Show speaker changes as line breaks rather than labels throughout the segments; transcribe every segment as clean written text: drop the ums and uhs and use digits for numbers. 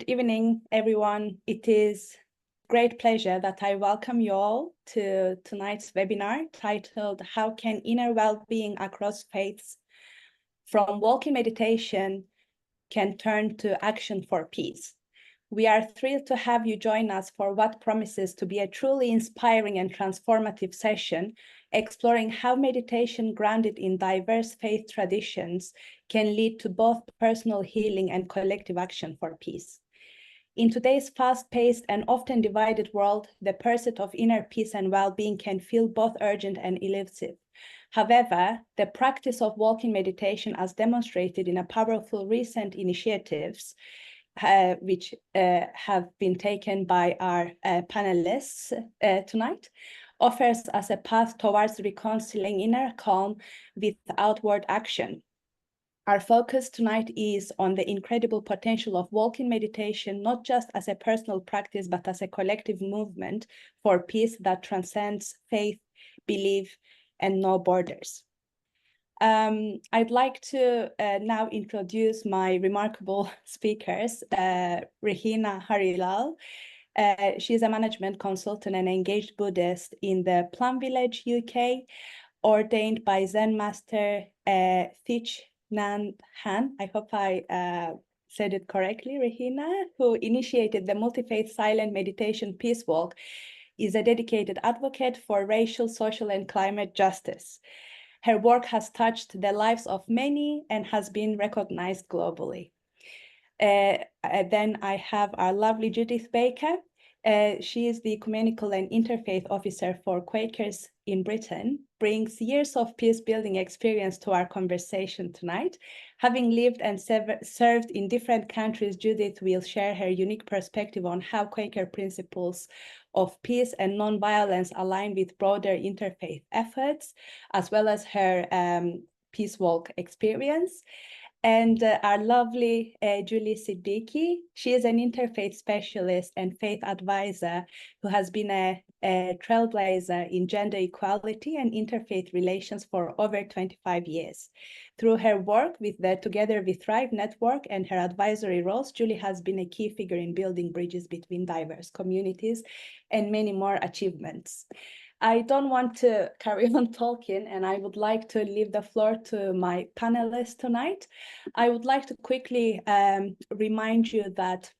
evening, everyone. It is great pleasure that I welcome you all to tonight's webinar titled How Can Inner Well-Being Across Faiths from Walking Meditation Can Turn to Action for Peace? We are thrilled to have you join us for what promises to be a truly inspiring and transformative session, exploring how meditation grounded in diverse faith traditions can lead to both personal healing and collective action for peace. In today's fast-paced and often divided world, the pursuit of inner peace and well-being can feel both urgent and elusive. However, the practice of walking meditation, as demonstrated in a powerful recent initiatives, which have been taken by our panelists tonight, offers us a path towards reconciling inner calm with outward action. Our focus tonight is on the incredible potential of walking meditation, not just as a personal practice, but as a collective movement for peace that transcends faith, belief, and no borders. I'd like to now introduce my remarkable speakers, Rehena Harilall. She is a management consultant and engaged Buddhist in the Plum Village UK, ordained by Zen master Thich, Nhat, Hanh. I hope I said it correctly, Rehena, who initiated the multi-faith silent meditation peace walk, is a dedicated advocate for racial, social, and climate justice. Her work has touched the lives of many and has been recognized globally. Then I have our lovely Judith Baker. She is the ecumenical and interfaith officer for Quakers in Britain, brings years of peace-building experience to our conversation tonight. Having lived and served in different countries, Judith will share her unique perspective on how Quaker principles of peace and nonviolence align with broader interfaith efforts, as well as her peace walk experience. And our lovely Julie Siddiqi, she is an interfaith specialist and faith advisor who has been a trailblazer in gender equality and interfaith relations for over 25 years. Through her work with the Together We Thrive network and her advisory roles, Julie has been a key figure in building bridges between diverse communities and many more achievements. I don't want to carry on talking, and I would like to leave the floor to my panelists tonight. I would like to quickly remind you that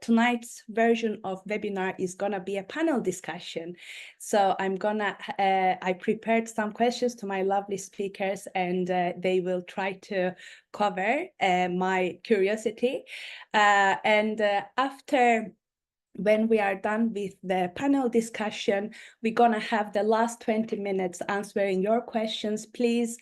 tonight's version of webinar is gonna be a panel discussion. So I prepared some questions to my lovely speakers, and they will try to cover my curiosity. After, when we are done with the panel discussion, we're gonna have the last 20 minutes answering your questions. Please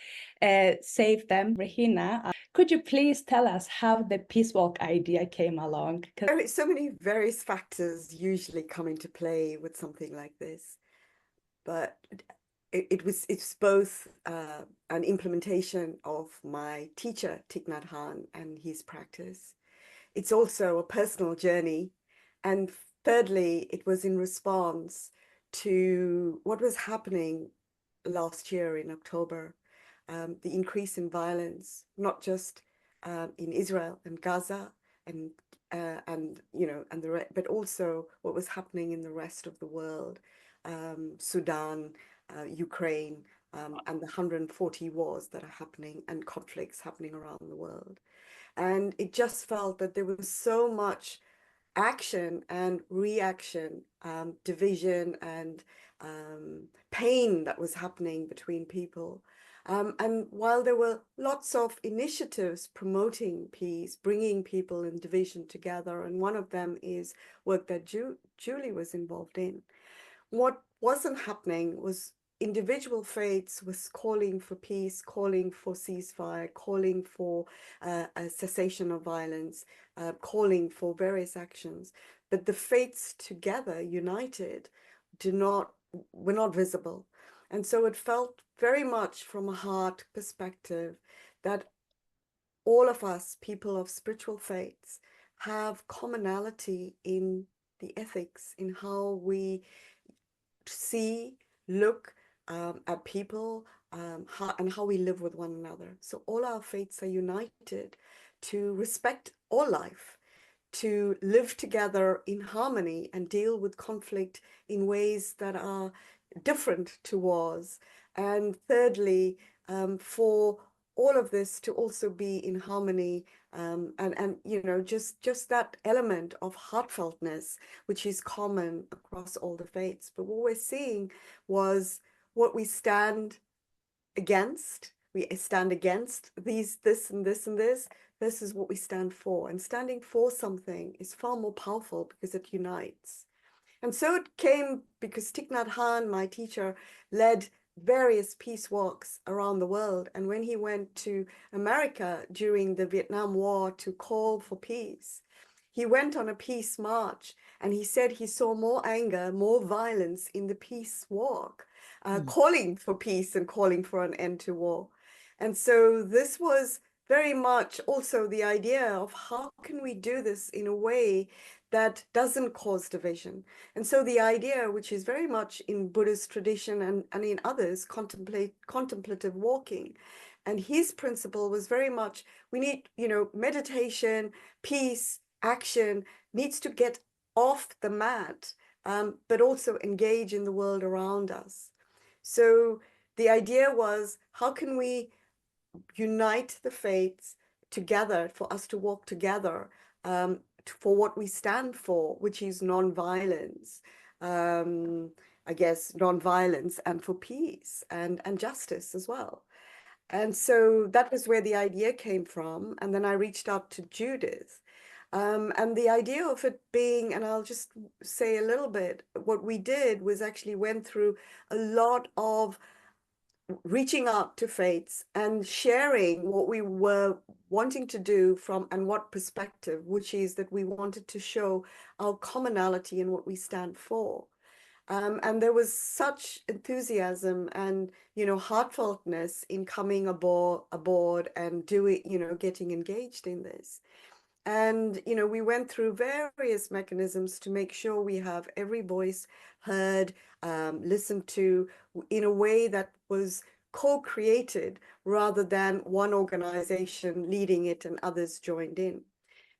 save them. Rehena, could you please tell us how the Peace Walk idea came along?
So many various factors usually come into play with something like this, but it's both an implementation of my teacher, Thich Nhat Hanh, and his practice. It's also a personal journey. And thirdly, it was in response to what was happening last year in October, the increase in violence, not just in Israel and Gaza but also what was happening in the rest of the world, Sudan, Ukraine, and the 140 wars that are happening and conflicts happening around the world. And it just felt that there was so much action and reaction, division and pain that was happening between people. And while there were lots of initiatives promoting peace, bringing people in division together, and one of them is work that Julie was involved in, what wasn't happening was individual faiths was calling for peace, calling for ceasefire, calling for a cessation of violence, calling for various actions. But the faiths together, united, were not visible. And so it felt very much from a heart perspective that all of us, people of spiritual faiths, have commonality in the ethics, in how we see, look at people, and how we live with one another. So all our faiths are united to respect all life, to live together in harmony and deal with conflict in ways that are different to ours. And thirdly, for all of this to also be in harmony, and you know, just that element of heartfeltness, which is common across all the faiths. But what we're seeing was what we stand against. We stand against this and this and this. This is what we stand for. And standing for something is far more powerful because it unites. And so it came because Thich Nhat Hanh, my teacher, led various peace walks around the world. And when he went to America during the Vietnam War to call for peace, he went on a peace march, and he said he saw more anger, more violence in the peace walk, calling for peace and calling for an end to war. And so this was very much also the idea of how can we do this in a way that doesn't cause division. And so the idea, which is very much in Buddhist tradition and in others, contemplative walking. And his principle was very much, we need, you know, meditation, peace, action needs to get off the mat, but also engage in the world around us. So the idea was, how can we unite the faiths together for us to walk together for what we stand for, which is nonviolence, I guess, nonviolence, and for peace and justice as well. And so that was where the idea came from. And then I reached out to Judith. And the idea of it being, and I'll just say a little bit, what we did was actually went through a lot of reaching out to faiths and sharing what we were wanting to do from and what perspective, which is that we wanted to show our commonality in what we stand for. And there was such enthusiasm and, you know, heartfeltness in coming aboard and doing, you know, getting engaged in this. And, you know, we went through various mechanisms to make sure we have every voice heard, listened to in a way that was co-created rather than one organization leading it and others joined in.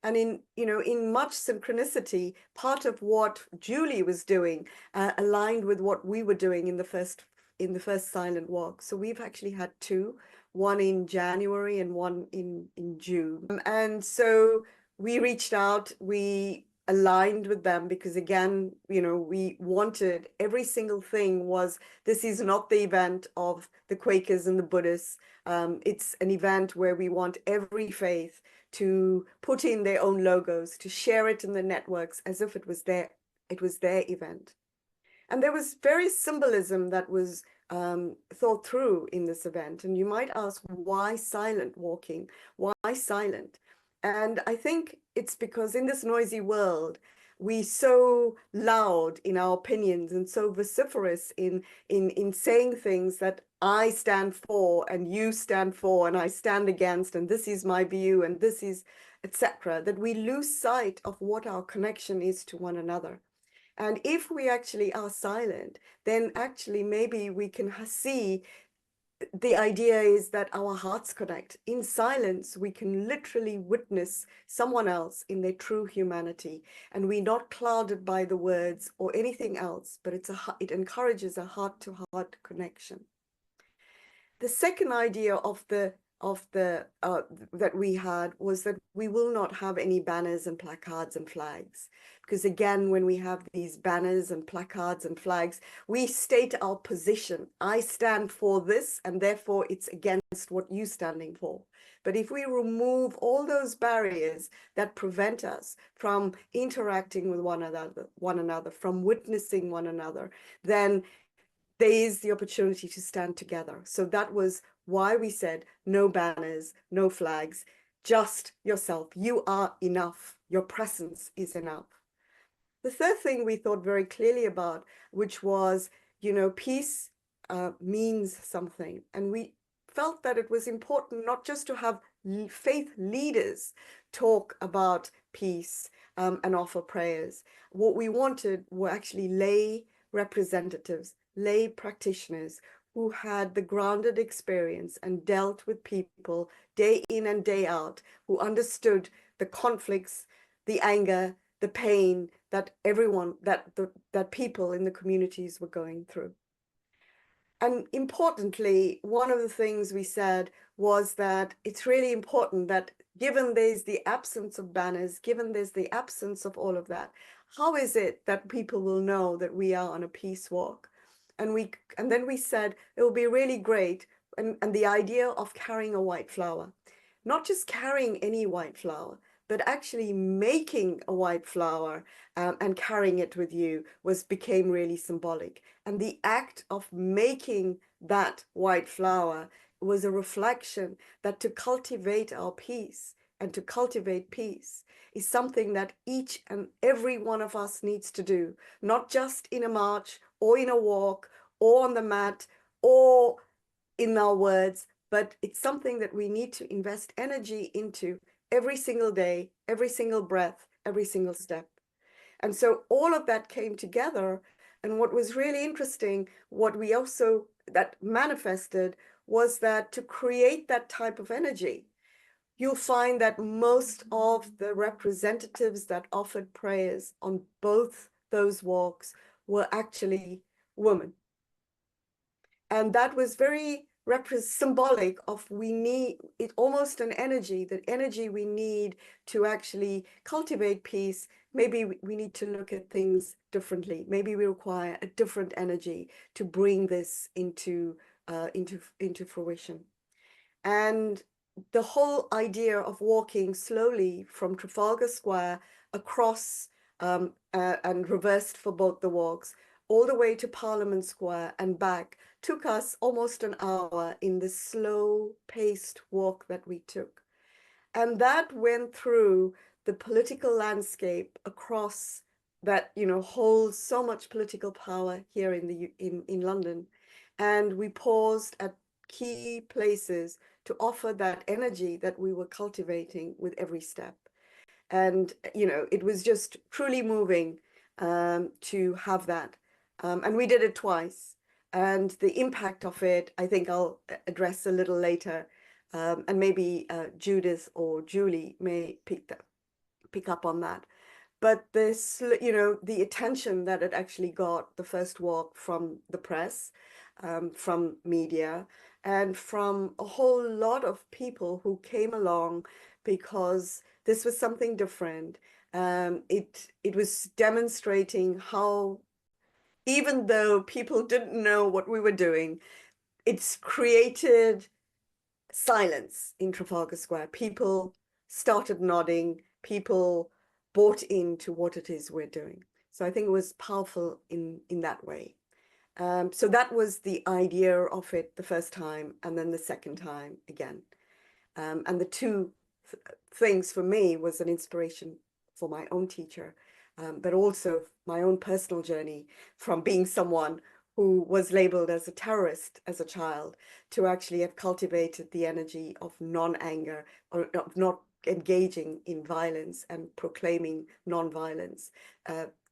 And in, you know, in much synchronicity, part of what Julie was doing aligned with what we were doing in the first silent walk. So we've actually had two, one in January and one in June. And so we reached out, we aligned with them because, again, you know, we wanted every single thing was, this is not the event of the Quakers and the Buddhists. It's an event where we want every faith to put in their own logos, to share it in the networks as if it was their event. And there was very symbolism that was thought through in this event. And you might ask, why silent walking? Why silent? And I think it's because in this noisy world, we so loud in our opinions and so vociferous in saying things that I stand for and you stand for and I stand against and this is my view and this is etc., that we lose sight of what our connection is to one another. And if we actually are silent, then actually maybe we can see. The idea is that our hearts connect. In silence, we can literally witness someone else in their true humanity, and we're not clouded by the words or anything else, but it encourages a heart-to-heart connection. The second idea that we had was that we will not have any banners and placards and flags. Because again, when we have these banners and placards and flags, we state our position. I stand for this, and therefore it's against what you're standing for. But if we remove all those barriers that prevent us from interacting with one another, from witnessing one another, then there is the opportunity to stand together. So that was why we said no banners, no flags, just yourself. You are enough. Your presence is enough. The third thing we thought very clearly about, which was, you know, peace means something. And we felt that it was important not just to have faith leaders talk about peace and offer prayers. What we wanted were actually lay representatives, lay practitioners who had the grounded experience and dealt with people day in and day out, who understood the conflicts, the anger, the pain that everyone, that people in the communities were going through. And importantly, one of the things we said was that it's really important that given there's the absence of banners, given there's the absence of all of that, how is it that people will know that we are on a peace walk? And then we said it will be really great, and the idea of carrying a white flower, not just carrying any white flower, but actually making a white flower and carrying it with you became really symbolic. And the act of making that white flower was a reflection that to cultivate our peace and to cultivate peace is something that each and every one of us needs to do, not just in a march or in a walk or on the mat or in our words, but it's something that we need to invest energy into every single day, every single breath, every single step. And so all of that came together. And what was really interesting, what we also that manifested was that to create that type of energy, you'll find that most of the representatives that offered prayers on both those walks were actually women. And that was very symbolic of we need it, almost an energy, that energy we need to actually cultivate peace. Maybe we need to look at things differently. Maybe we require a different energy to bring this into fruition. And the whole idea of walking slowly from Trafalgar Square across and reversed for both the walks all the way to Parliament Square and back took us almost an hour in the slow-paced walk that we took. And that went through the political landscape across that, holds so much political power here in London. And we paused at key places to offer that energy that we were cultivating with every step. And, it was just truly moving to have that. And we did it twice. And the impact of it, I think I'll address a little later. And maybe Judith or Julie may pick up on that. But this, the attention that it actually got, the first walk from the press, from media, and from a whole lot of people who came along because this was something different. It was demonstrating how, even though people didn't know what we were doing, it's created silence in Trafalgar Square. People started nodding, people bought into what it is we're doing. So I think it was powerful in that way. So that was the idea of it the first time, and then the second time again. And the two things for me was an inspiration for my own teacher, but also my own personal journey from being someone who was labeled as a terrorist as a child to actually have cultivated the energy of non-anger, or of not engaging in violence and proclaiming non-violence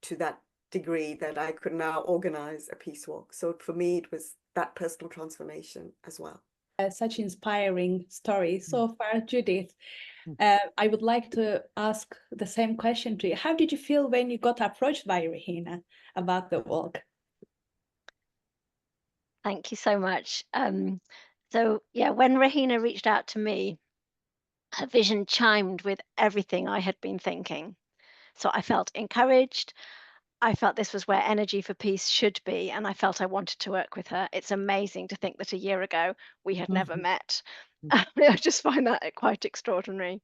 to that degree that I could now organize a peace walk. So for me, it was that personal transformation as well.
Such inspiring story so far, Judith. I would like to ask the same question to you. How did you feel when you got approached by Rehena about the walk?
Thank you so much. So yeah, when Rehena reached out to me, her vision chimed with everything I had been thinking. So I felt encouraged. I felt this was where energy for peace should be, and I felt I wanted to work with her. It's amazing to think that a year ago we had never met. I just find that quite extraordinary.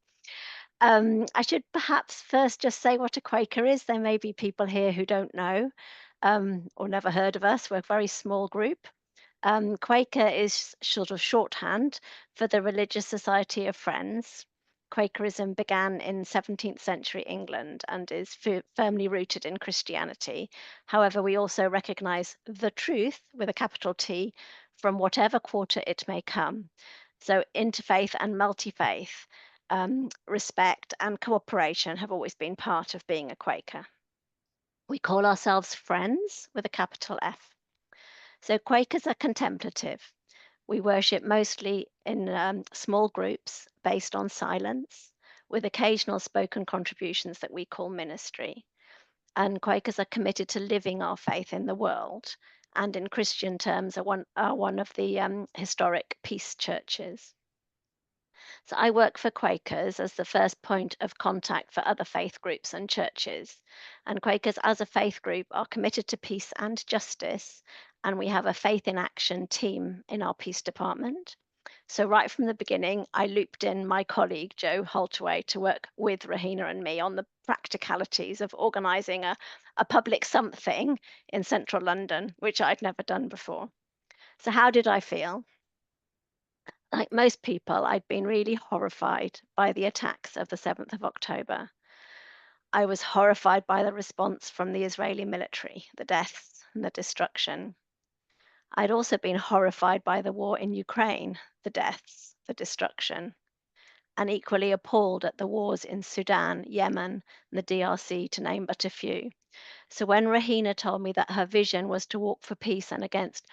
I should perhaps first just say what a Quaker is. There may be people here who don't know or never heard of us. We're a very small group. Quaker is sort of shorthand for the Religious Society of Friends. Quakerism began in 17th century England and is firmly rooted in Christianity. However, we also recognize the truth with a capital T from whatever quarter it may come. So interfaith and multi-faith, respect and cooperation have always been part of being a Quaker. We call ourselves Friends with a capital F. So Quakers are contemplative. We worship mostly in small groups based on silence. with occasional spoken contributions that we call ministry. And Quakers are committed to living our faith in the world, and in Christian terms are one of the historic peace churches. So I work for Quakers as the first point of contact for other faith groups and churches. And Quakers as a faith group are committed to peace and justice. And we have a faith in action team in our peace department. So right from the beginning, I looped in my colleague, Jo Holtaway, to work with Rehena and me on the practicalities of organising a public something in central London, which I'd never done before. So how did I feel? Like most people, I'd been really horrified by the attacks of the 7th of October. I was horrified by the response from the Israeli military, the deaths and the destruction. I'd also been horrified by the war in Ukraine, the deaths, the destruction, and equally appalled at the wars in Sudan, Yemen, and the DRC, to name but a few. So when Rehena told me that her vision was to walk for peace and against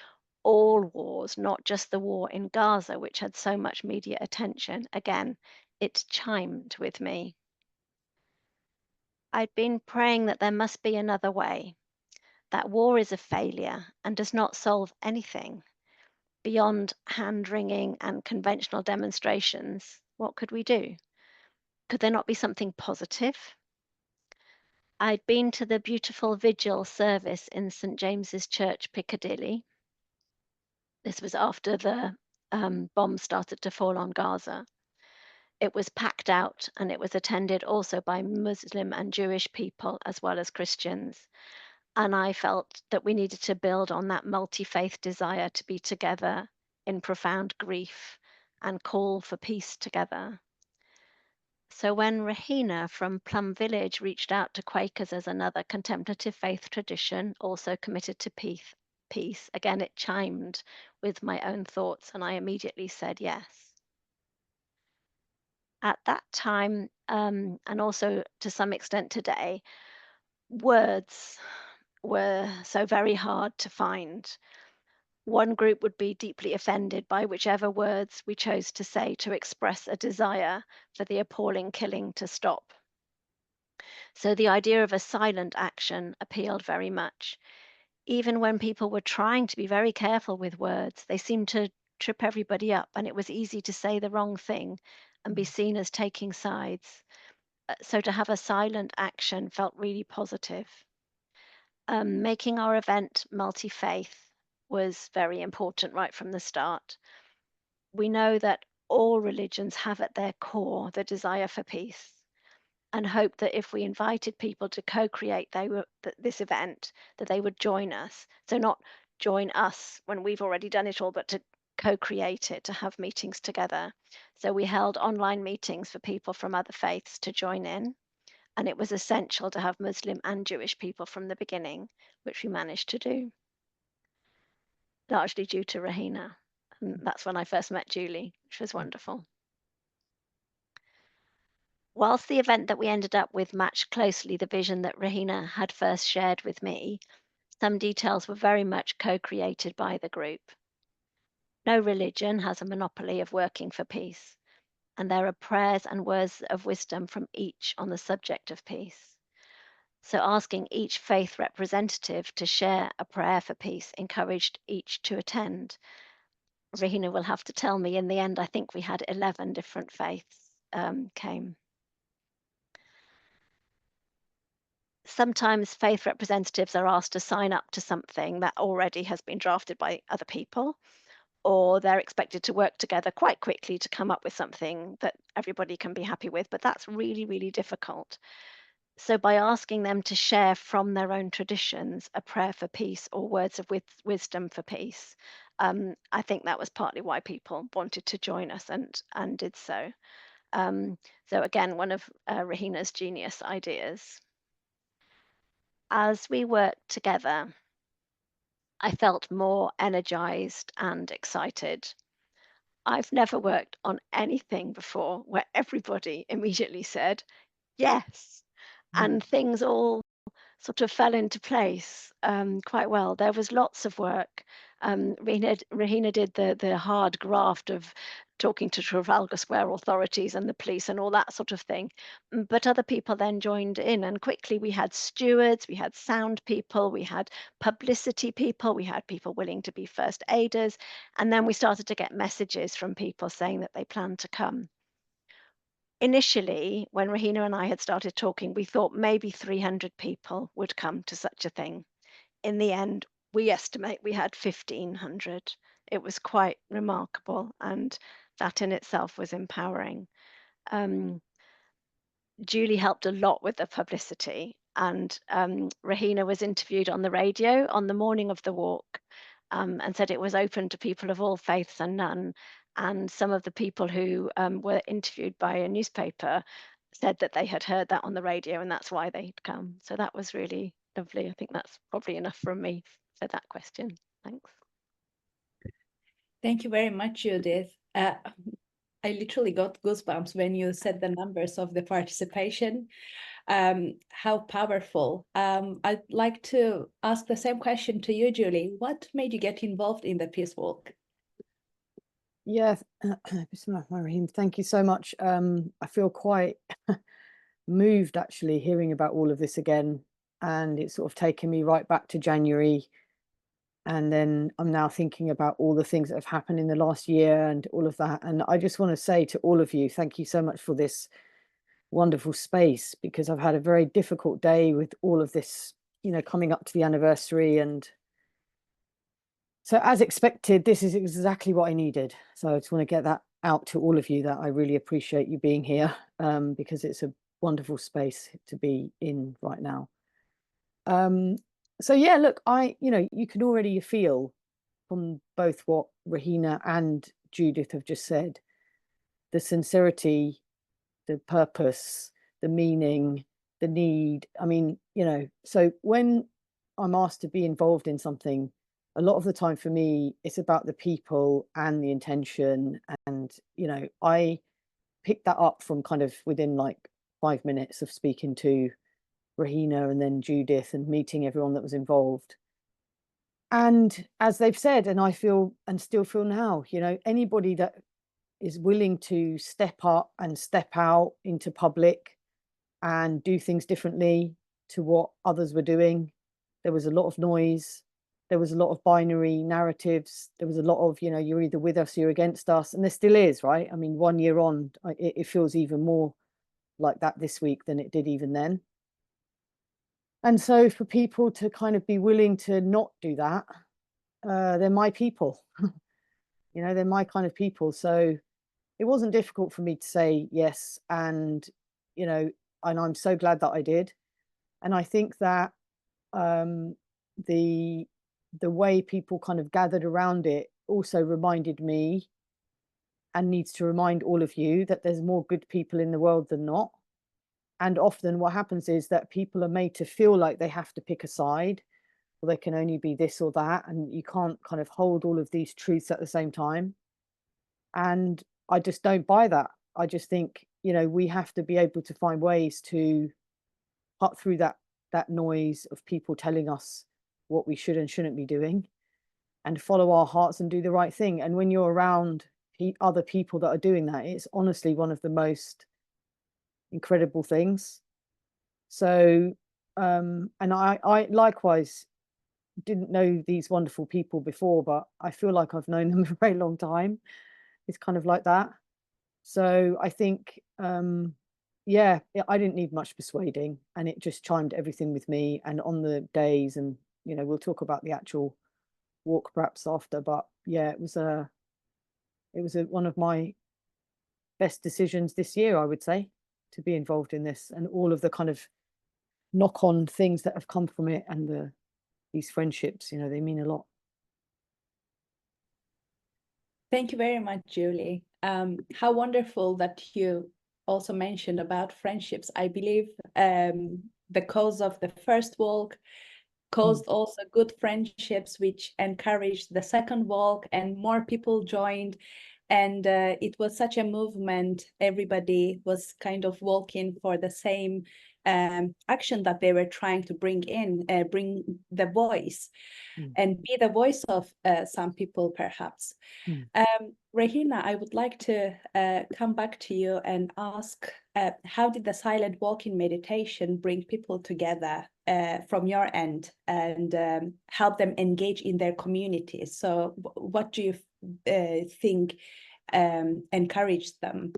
all wars, not just the war in Gaza, which had so much media attention, again, it chimed with me. I'd been praying that there must be another way, that war is a failure and does not solve anything. Beyond hand-wringing and conventional demonstrations, what could we do? Could there not be something positive? I'd been to the beautiful vigil service in St. James's Church, Piccadilly. This was after the bombs started to fall on Gaza. It was packed out and it was attended also by Muslim and Jewish people as well as Christians. And I felt that we needed to build on that multi-faith desire to be together in profound grief and call for peace together. So when Rehena from Plum Village reached out to Quakers as another contemplative faith tradition, also committed to peace, again, it chimed with my own thoughts and I immediately said yes. At that time, and also to some extent today, words were so very hard to find. One group would be deeply offended by whichever words we chose to say to express a desire for the appalling killing to stop. So the idea of a silent action appealed very much. Even when people were trying to be very careful with words, they seemed to trip everybody up, and it was easy to say the wrong thing and be seen as taking sides. So to have a silent action felt really positive. Making our event multi-faith was very important right from the start. We know that all religions have at their core the desire for peace, and hope that if we invited people to co-create this event, that they would join us. So not join us when we've already done it all, but to co-create it, to have meetings together. So we held online meetings for people from other faiths to join in. And it was essential to have Muslim and Jewish people from the beginning, which we managed to do, largely due to Rehena. And that's when I first met Julie, which was wonderful. Whilst the event that we ended up with matched closely the vision that Rehena had first shared with me, some details were very much co-created by the group. No religion has a monopoly of working for peace, and there are prayers and words of wisdom from each on the subject of peace. So asking each faith representative to share a prayer for peace encouraged each to attend. Rehena will have to tell me in the end, I think we had 11 different faiths came. Sometimes faith representatives are asked to sign up to something that already has been drafted by other people, or they're expected to work together quite quickly to come up with something that everybody can be happy with, but that's really, really difficult. So by asking them to share from their own traditions a prayer for peace or words of wisdom for peace, I think that was partly why people wanted to join us and did so. So again, one of Rehena's genius ideas. As we worked together, I felt more energized and excited. I've never worked on anything before where everybody immediately said, yes, and things all sort of fell into place quite well. There was lots of work. Rehena did the hard graft of talking to Trafalgar Square authorities and the police and all that sort of thing. But other people then joined in, and quickly we had stewards, we had sound people, we had publicity people, we had people willing to be first aiders, and then we started to get messages from people saying that they planned to come. Initially, when Rehena and I had started talking, we thought maybe 300 people would come to such a thing. In the end, we estimate we had 1,500. It was quite remarkable, and that in itself was empowering. Julie helped a lot with the publicity, and Rehena was interviewed on the radio on the morning of the walk, and said it was open to people of all faiths and none. And some of the people who were interviewed by a newspaper said that they had heard that on the radio, and that's why they'd come. So that was really lovely. I think that's probably enough from me for that question. Thanks.
Thank you very much, Judith. I literally got goosebumps when you said the numbers of the participation. How powerful. I'd like to ask the same question to you, Julie. What made you get involved in the Peace Walk?
Yeah, thank you so much. I feel quite moved actually hearing about all of this again, and it's sort of taken me right back to January. And then I'm now thinking about all the things that have happened in the last year and all of that. And I just want to say to all of you, thank you so much for this wonderful space, because I've had a very difficult day with all of this, you know, coming up to the anniversary. And so as expected, this is exactly what I needed. So I just want to get that out to all of you, that I really appreciate you being here, because it's a wonderful space to be in right now. So yeah, look, you can already feel from both what Rehena and Judith have just said, the sincerity, the purpose, the meaning, the need. I mean, so when I'm asked to be involved in something, a lot of the time for me, it's about the people and the intention. And, I picked that up from kind of within like 5 minutes of speaking to Rehena and then Judith and meeting everyone that was involved. And as they've said, and I feel and still feel now, anybody that is willing to step up and step out into public and do things differently to what others were doing. There was a lot of noise. There was a lot of binary narratives. There was a lot of, you're either with us, you're against us. And there still is, right? I mean, 1 year on, it feels even more like that this week than it did even then. And so for people to kind of be willing to not do that, they're my people, they're my kind of people. So it wasn't difficult for me to say yes. And, and I'm so glad that I did. And I think that the way people kind of gathered around it also reminded me, and needs to remind all of you, that there's more good people in the world than not. And often what happens is that people are made to feel like they have to pick a side, or they can only be this or that, and you can't kind of hold all of these truths at the same time. And I just don't buy that. I just think, we have to be able to find ways to cut through that noise of people telling us what we should and shouldn't be doing, and follow our hearts and do the right thing. And when you're around other people that are doing that, it's honestly one of the most incredible things. So and I likewise didn't know these wonderful people before, but I feel like I've known them for a very long time. It's kind of like that. So I think I didn't need much persuading, and it just chimed everything with me. And on the days, and we'll talk about the actual walk perhaps after, but yeah, it was one of my best decisions this year, I would say, to be involved in this, and all of the kind of knock-on things that have come from it, and these friendships, they mean a lot.
Thank you very much, Julie. How wonderful that you also mentioned about friendships. I believe the cause of the first walk caused also good friendships, which encouraged the second walk, and more people joined. And it was such a movement. Everybody was kind of walking for the same action that they were trying to bring the voice and be the voice of some people, perhaps. Rehena, I would like to come back to you and ask, how did the silent walking meditation bring people together from your end and help them engage in their communities? So what do you think encouraged them?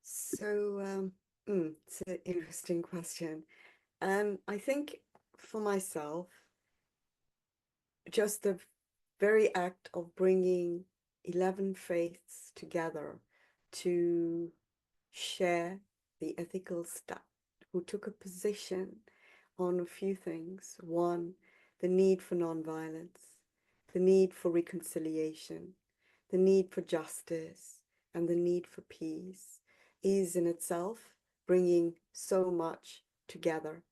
So it's an interesting question. I think for myself, just the very act of bringing 11 faiths together to share the ethical stuff, who took a position on a few things. One, the need for nonviolence, the need for reconciliation, the need for justice, and the need for peace is in itself bringing so much together.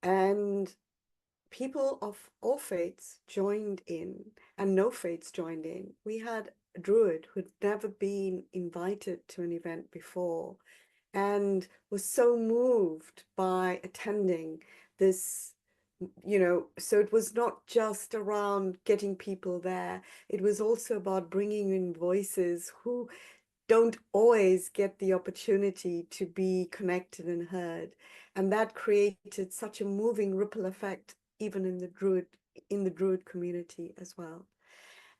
And people of all faiths joined in, and no faiths joined in. We had a Druid who had never been invited to an event before and was so moved by attending this, so it was not just around getting people there. It was also about bringing in voices who don't always get the opportunity to be connected and heard. And that created such a moving ripple effect, even in the Druid community as well.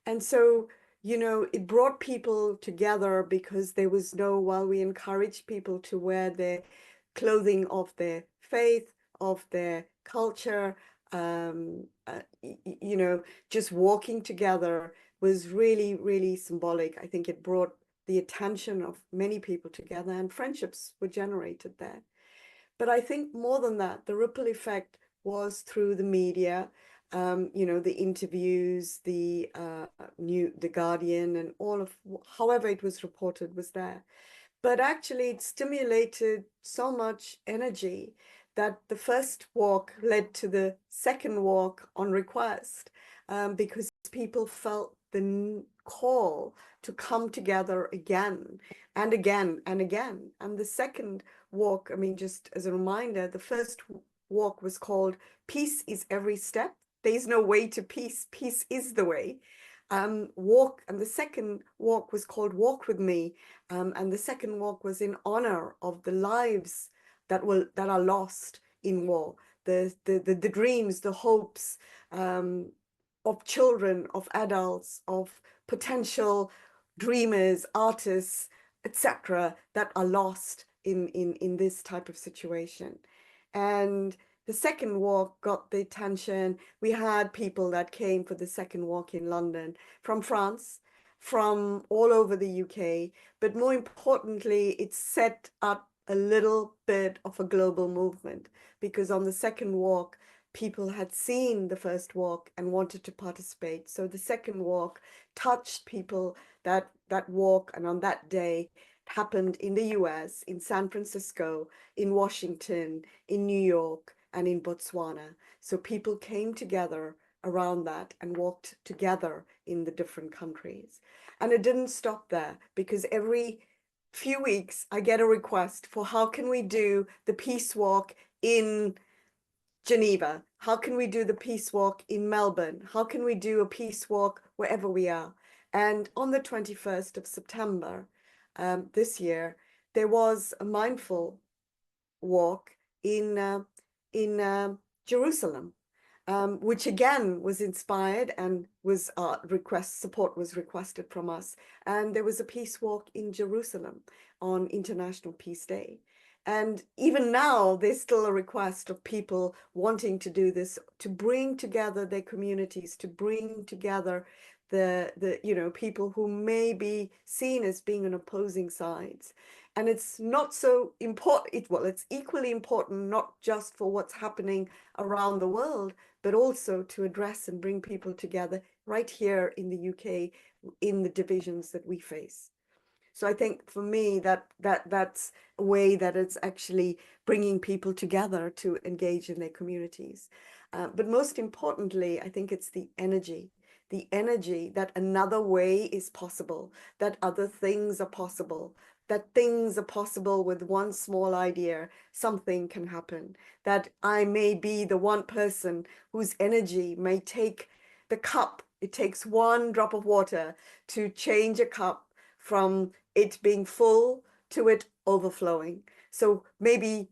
And so, it brought people together because there was while we encouraged people to wear their clothing of their faith, of their culture, just walking together was really, really symbolic. I think it brought the attention of many people together, and friendships were generated there. But I think more than that, the ripple effect was through the media, the interviews, the Guardian, and all of however it was reported was there. But actually, it stimulated so much energy that the first walk led to the second walk on request, because people felt the call to come together again and again and again. And the second walk, I mean, just as a reminder, the first walk was called Peace is Every Step. There is no way to peace. Peace is the way. And the second walk was called Walk With Me. And the second walk was in honor of the lives that are lost in war, the dreams, the hopes of children, of adults, of potential dreamers, artists, etc., that are lost in this type of situation. And the second walk got the attention. We had people that came for the second walk in London from France, from all over the UK, but more importantly, it set up a little bit of a global movement, because on the second walk, people had seen the first walk and wanted to participate. So the second walk touched people that walk, and on that day, it happened in the US, in San Francisco, in Washington, in New York, and in Botswana. So people came together around that and walked together in the different countries. And it didn't stop there, because every few weeks I get a request for how can we do the peace walk in Geneva? How can we do the peace walk in Melbourne? How can we do a peace walk wherever we are? And on the 21st of September this year, there was a mindful walk in Jerusalem, which again was inspired and was support was requested from us. And there was a peace walk in Jerusalem on International Peace Day. And even now, there's still a request of people wanting to do this, to bring together their communities, to bring together the people who may be seen as being on opposing sides. And it's not so important, well, it's equally important, not just for what's happening around the world, but also to address and bring people together right here in the UK, in the divisions that we face. So I think for me, that's a way that it's actually bringing people together to engage in their communities. But most importantly, I think it's the energy that another way is possible, that other things are possible, that things are possible with one small idea, something can happen, that I may be the one person whose energy may take the cup It takes one drop of water to change a cup from it being full to it overflowing. So maybe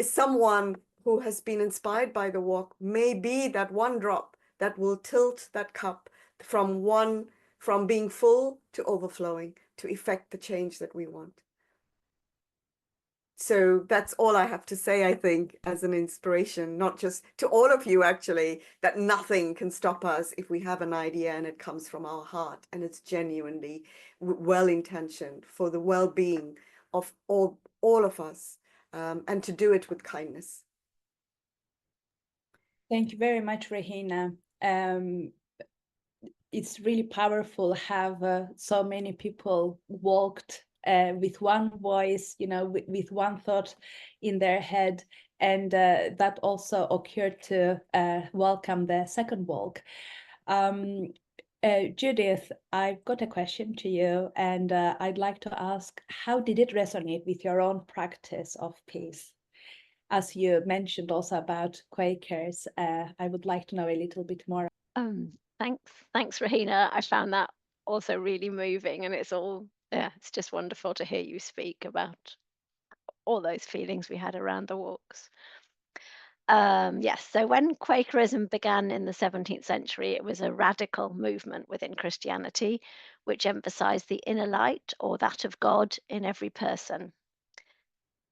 someone who has been inspired by the walk may be that one drop that will tilt that cup from being full to overflowing to effect the change that we want. So that's all I have to say, I think, as an inspiration, not just to all of you, actually, that nothing can stop us if we have an idea and it comes from our heart and it's genuinely well-intentioned for the well-being of all of us, and to do it with kindness.
Thank you very much, Rehena. It's really powerful have so many people walked with one voice, you know, with one thought in their head, and that also occurred to welcome the second walk. Judith, I've got a question to you, and I'd like to ask, how did it resonate with your own practice of peace? As you mentioned also about Quakers, I would like to know a little bit more.
Thanks, Rehena. I found that also really moving, and it's just wonderful to hear you speak about all those feelings we had around the walks. Yes, so when Quakerism began in the 17th century, it was a radical movement within Christianity, which emphasized the inner light, or that of God, in every person.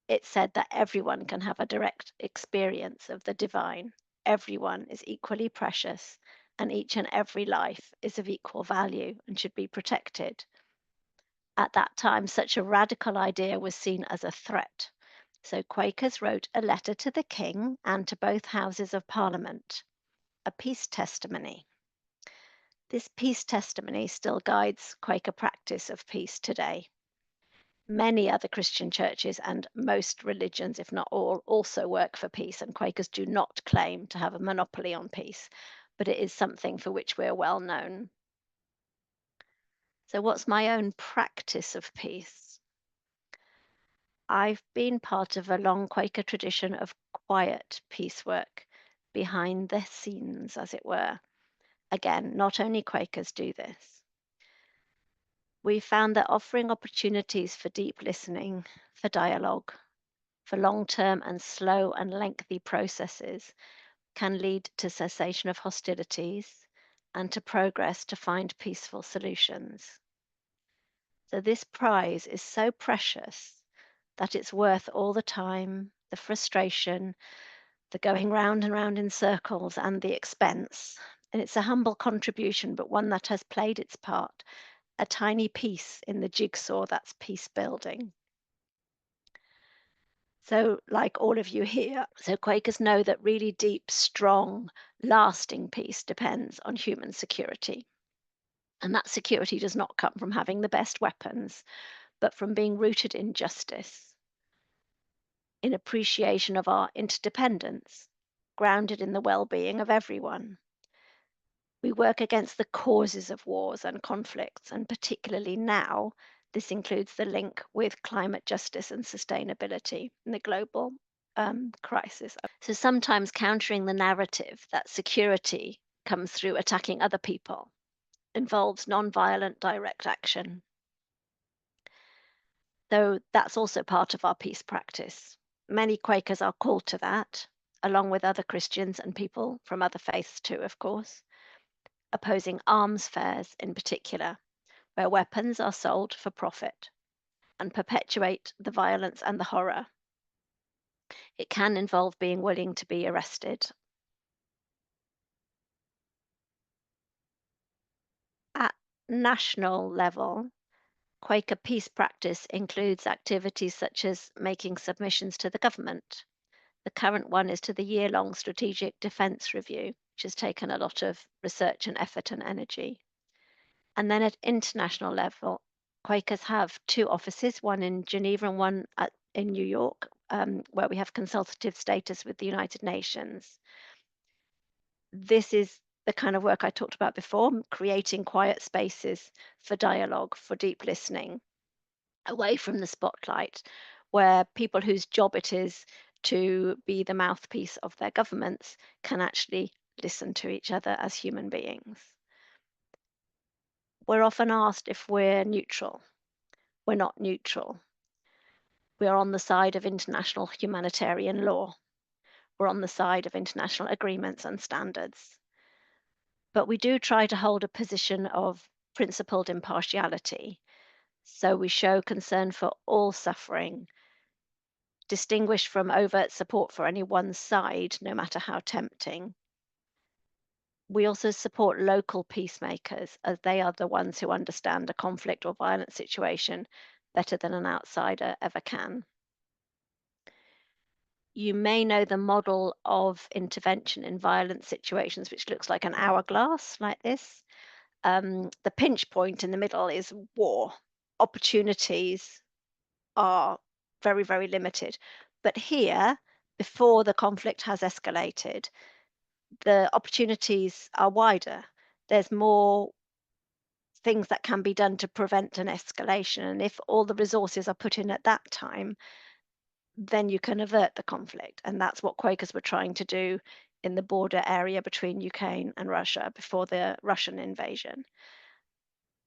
It said that everyone can have a direct experience of the divine. Everyone is equally precious, and each and every life is of equal value and should be protected. At that time, such a radical idea was seen as a threat. So Quakers wrote a letter to the king and to both houses of parliament, a peace testimony. This peace testimony still guides Quaker practice of peace today. Many other Christian churches and most religions, if not all, also work for peace, and Quakers do not claim to have a monopoly on peace, but it is something for which we're well known. So what's my own practice of peace? I've been part of a long Quaker tradition of quiet peace work, behind the scenes, as it were. Again, not only Quakers do this. We found that offering opportunities for deep listening, for dialogue, for long-term and slow and lengthy processes can lead to cessation of hostilities and to progress to find peaceful solutions. So this prize is so precious that it's worth all the time, the frustration, the going round and round in circles, and the expense. And it's a humble contribution, but one that has played its part, a tiny piece in the jigsaw that's peace building. So like all of you here, so Quakers know that really deep, strong, lasting peace depends on human security. And that security does not come from having the best weapons, but from being rooted in justice, in appreciation of our interdependence, grounded in the well-being of everyone. We work against the causes of wars and conflicts, and particularly now, this includes the link with climate justice and sustainability in the global crisis. So sometimes countering the narrative that security comes through attacking other people involves non-violent direct action. So that's also part of our peace practice. Many Quakers are called to that, along with other Christians and people from other faiths too, of course, opposing arms fairs in particular, where weapons are sold for profit and perpetuate the violence and the horror. It can involve being willing to be arrested. At national level, Quaker peace practice includes activities such as making submissions to the government. The current one is to the year-long Strategic Defence Review, which has taken a lot of research and effort and energy. And then at international level, Quakers have two offices, one in Geneva and one in New York, where we have consultative status with the United Nations. This is the kind of work I talked about before, creating quiet spaces for dialogue, for deep listening, away from the spotlight, where people whose job it is to be the mouthpiece of their governments can actually listen to each other as human beings. We're often asked if we're neutral. We're not neutral. We are on the side of international humanitarian law. We're on the side of international agreements and standards. But we do try to hold a position of principled impartiality. So we show concern for all suffering, distinguished from overt support for any one side, no matter how tempting. We also support local peacemakers, as they are the ones who understand a conflict or violent situation better than an outsider ever can. You may know the model of intervention in violent situations, which looks like an hourglass like this. The pinch point in the middle is war. Opportunities are very, very limited. But here, before the conflict has escalated, the opportunities are wider. There's more things that can be done to prevent an escalation. And if all the resources are put in at that time, then you can avert the conflict. And that's what Quakers were trying to do in the border area between Ukraine and Russia before the Russian invasion.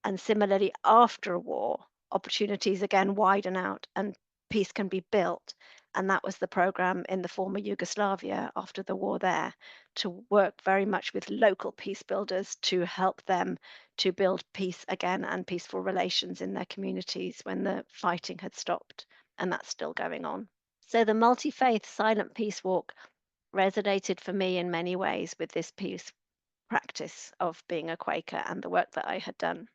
And similarly, after a war, opportunities again widen out and peace can be built. And that was the program in the former Yugoslavia after the war there, to work very much with local peace builders to help them to build peace again and peaceful relations in their communities when the fighting had stopped. And that's still going on. So the multi-faith silent peace walk resonated for me in many ways with this peace practice of being a Quaker and the work that I had done.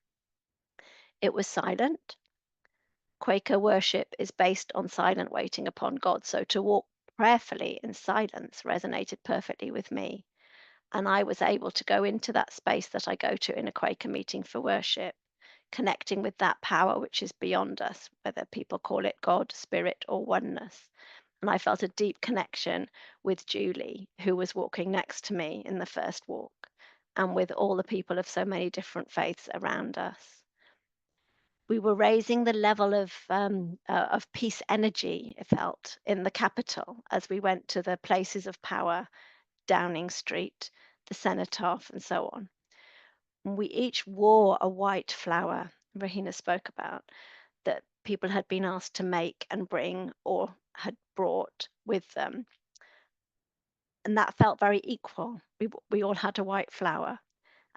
It was silent. Quaker worship is based on silent waiting upon God. So to walk prayerfully in silence resonated perfectly with me. And I was able to go into that space that I go to in a Quaker meeting for worship, connecting with that power which is beyond us, whether people call it God, spirit, or oneness. And I felt a deep connection with Julie, who was walking next to me in the first walk, and with all the people of so many different faiths around us. We were raising the level of peace energy, it felt, in the capital as we went to the places of power, Downing Street, the Cenotaph, and so on. And we each wore a white flower, Rehena spoke about, that people had been asked to make and bring or had brought with them. And that felt very equal. We all had a white flower.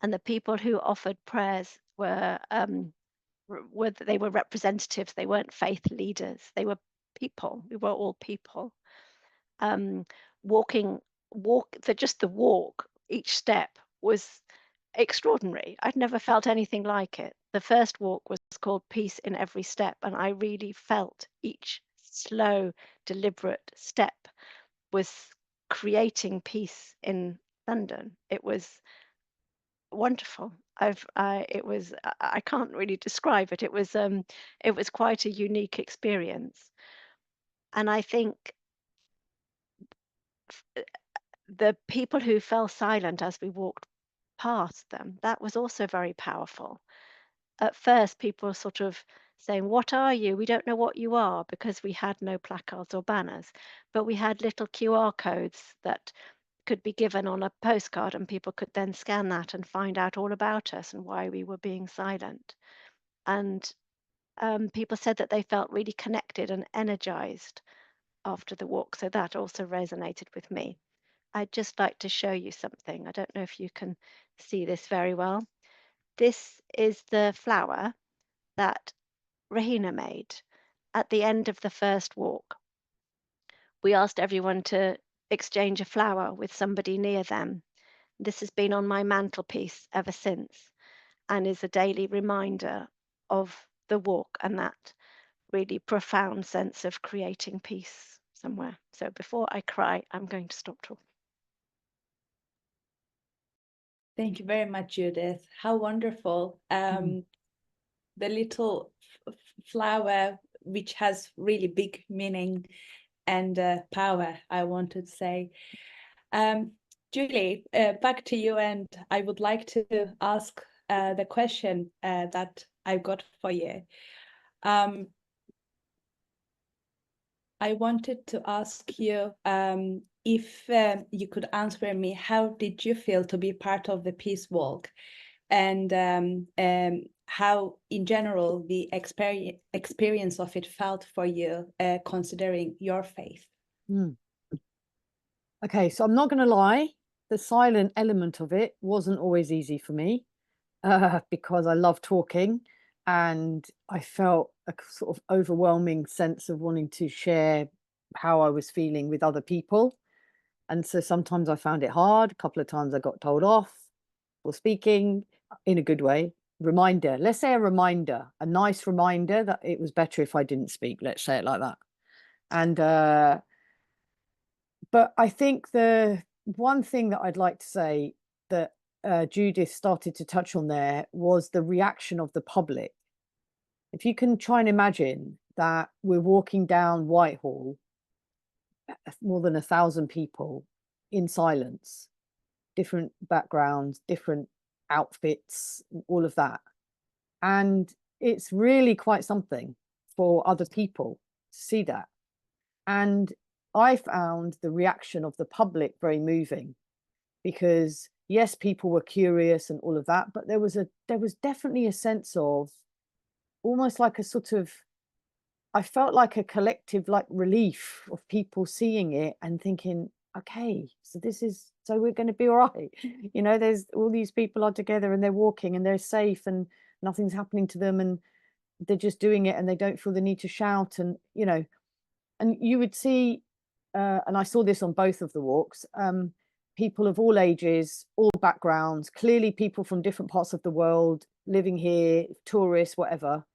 And the people who offered prayers were they were representatives. They weren't faith leaders. They were people. We were all people. Just the walk, each step was extraordinary. I'd never felt anything like it. The first walk was called Peace in Every Step, and I really felt each slow, deliberate step was creating peace in London. It was wonderful. I can't really describe it. It was quite a unique experience. And I think the people who fell silent as we walked past them, that was also very powerful. At first, people were sort of saying, "What are you? We don't know what you are," because we had no placards or banners, but we had little QR codes that could be given on a postcard, and people could then scan that and find out all about us and why we were being silent. And people said that they felt really connected and energized after the walk. So that also resonated with me. I'd just like to show you something. I don't know if you can see this very well. This is the flower that Rehena made at the end of the first walk. We asked everyone to exchange a flower with somebody near them. This has been on my mantelpiece ever since and is a daily reminder of the walk and that really profound sense of creating peace somewhere. So before I cry, I'm going to stop talking.
Thank you very much, Judith. How wonderful. The little flower, which has really big meaning and power, I want to say. Julie, back to you, and I would like to ask the question that I've got for you. I wanted to ask you, if you could answer me, how did you feel to be part of the peace walk, and how, in general, the experience of it felt for you, considering your faith?
Okay, so I'm not going to lie, the silent element of it wasn't always easy for me, because I love talking, and I felt a sort of overwhelming sense of wanting to share how I was feeling with other people. And so sometimes I found it hard. A couple of times I got told off for speaking in a good way. Reminder, let's say a nice reminder that it was better if I didn't speak. Let's say it like that. And but I think the one thing that I'd like to say that Judith started to touch on there was the reaction of the public. If you can try and imagine that we're walking down Whitehall, more than 1,000 people in silence, different backgrounds, different outfits, all of that. And it's really quite something for other people to see that. And I found the reaction of the public very moving, because yes, people were curious and all of that, but there was definitely a sense of almost like a sort of, I felt like a collective like relief of people seeing it and thinking, okay, so we're going to be all right. You know, there's all these people are together and they're walking and they're safe and nothing's happening to them, and they're just doing it and they don't feel the need to shout. And, you know, and you would see, and I saw this on both of the walks, people of all ages, all backgrounds, clearly people from different parts of the world living here, tourists, whatever,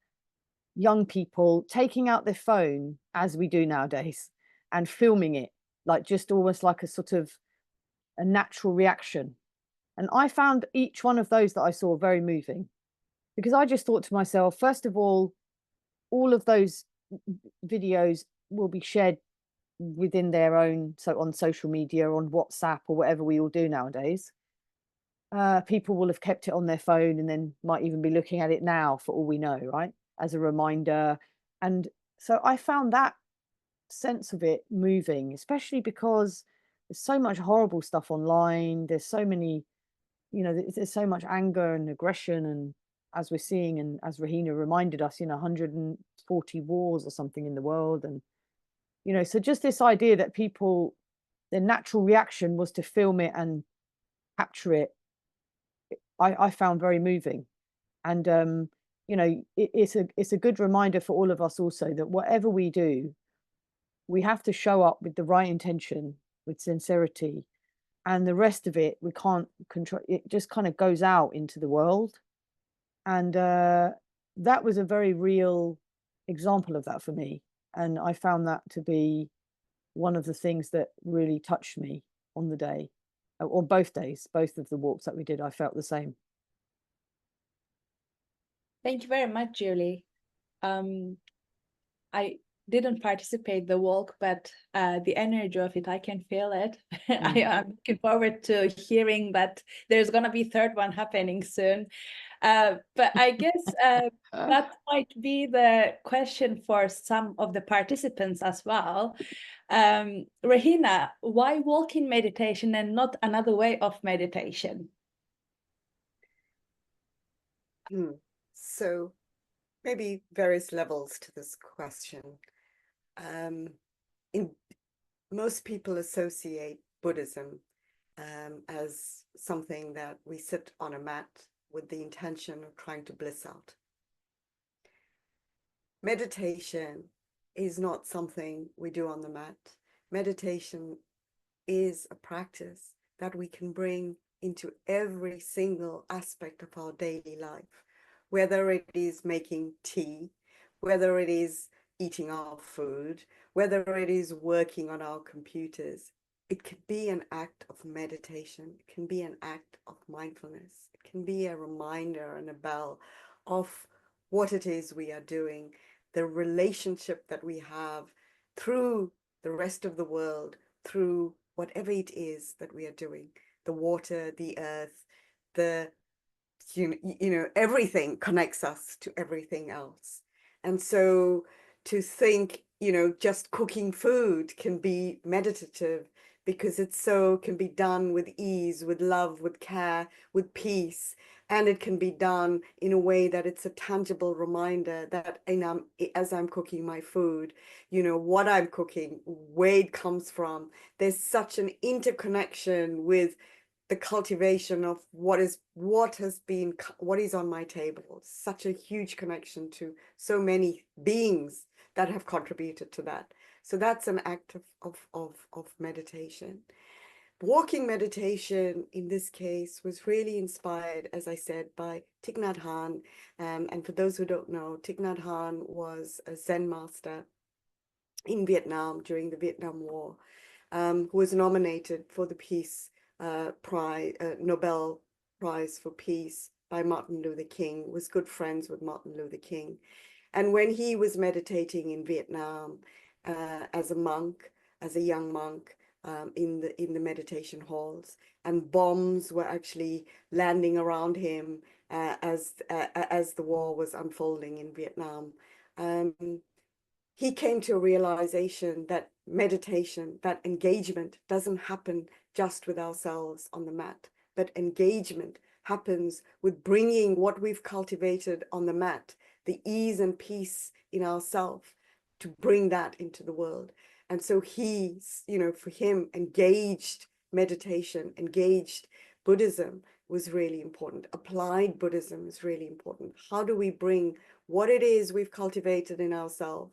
young people taking out their phone as we do nowadays and filming it, like just almost like a sort of a natural reaction. And I found each one of those that I saw very moving, because I just thought to myself, first of all of those videos will be shared within their own, so on social media, on WhatsApp or whatever we all do nowadays. People will have kept it on their phone and then might even be looking at it now for all we know, right, as a reminder. And so I found that sense of it moving, especially because there's so much horrible stuff online. There's so many, you know, there's so much anger and aggression, and as we're seeing, and as Rehena reminded us, you know, 140 wars or something in the world. And, you know, so just this idea that people, their natural reaction was to film it and capture it, I found very moving. And you know, it's a good reminder for all of us also that whatever we do, we have to show up with the right intention, with sincerity, and the rest of it we can't control. It just kind of goes out into the world. And that was a very real example of that for me, and I found that to be one of the things that really touched me on the day, or both days, both of the walks that we did. I felt the same.
Thank you very much, Julie. I didn't participate the walk, but the energy of it, I can feel it. I am looking forward to hearing that there's going to be third one happening soon. But I guess that might be the question for some of the participants as well. Rehena, why walking meditation and not another way of meditation?
So maybe various levels to this question. Most people associate Buddhism as something that we sit on a mat with the intention of trying to bliss out. Meditation is not something we do on the mat. Meditation is a practice that we can bring into every single aspect of our daily life, whether it is making tea, whether it is eating our food, whether it is working on our computers. It can be an act of meditation. It can be an act of mindfulness. It can be a reminder and a bell of what it is we are doing, the relationship that we have through the rest of the world, through whatever it is that we are doing, the water, the earth, the, you know, everything connects us to everything else. And so to think, you know, just cooking food can be meditative because it so can be done with ease, with love, with care, with peace. And it can be done in a way that it's a tangible reminder that as I'm cooking my food, you know, what I'm cooking, where it comes from. There's such an interconnection with the cultivation of what is on my table. Such a huge connection to so many beings that have contributed to that. So that's an act of meditation. Walking meditation in this case was really inspired, as I said, by Thich Nhat Hanh. And for those who don't know, Thich Nhat Hanh was a Zen master in Vietnam during the Vietnam War, who was nominated for the Peace Prize, Nobel Prize for Peace by Martin Luther King, was good friends with Martin Luther King. And when he was meditating in Vietnam as a monk, as a young monk, in the meditation halls, and bombs were actually landing around him as the war was unfolding in Vietnam. He came to a realization that meditation, that engagement doesn't happen just with ourselves on the mat, but engagement happens with bringing what we've cultivated on the mat, the ease and peace in ourselves, to bring that into the world. And so he's, you know, for him, engaged meditation, engaged Buddhism was really important. Applied Buddhism is really important. How do we bring what it is we've cultivated in ourselves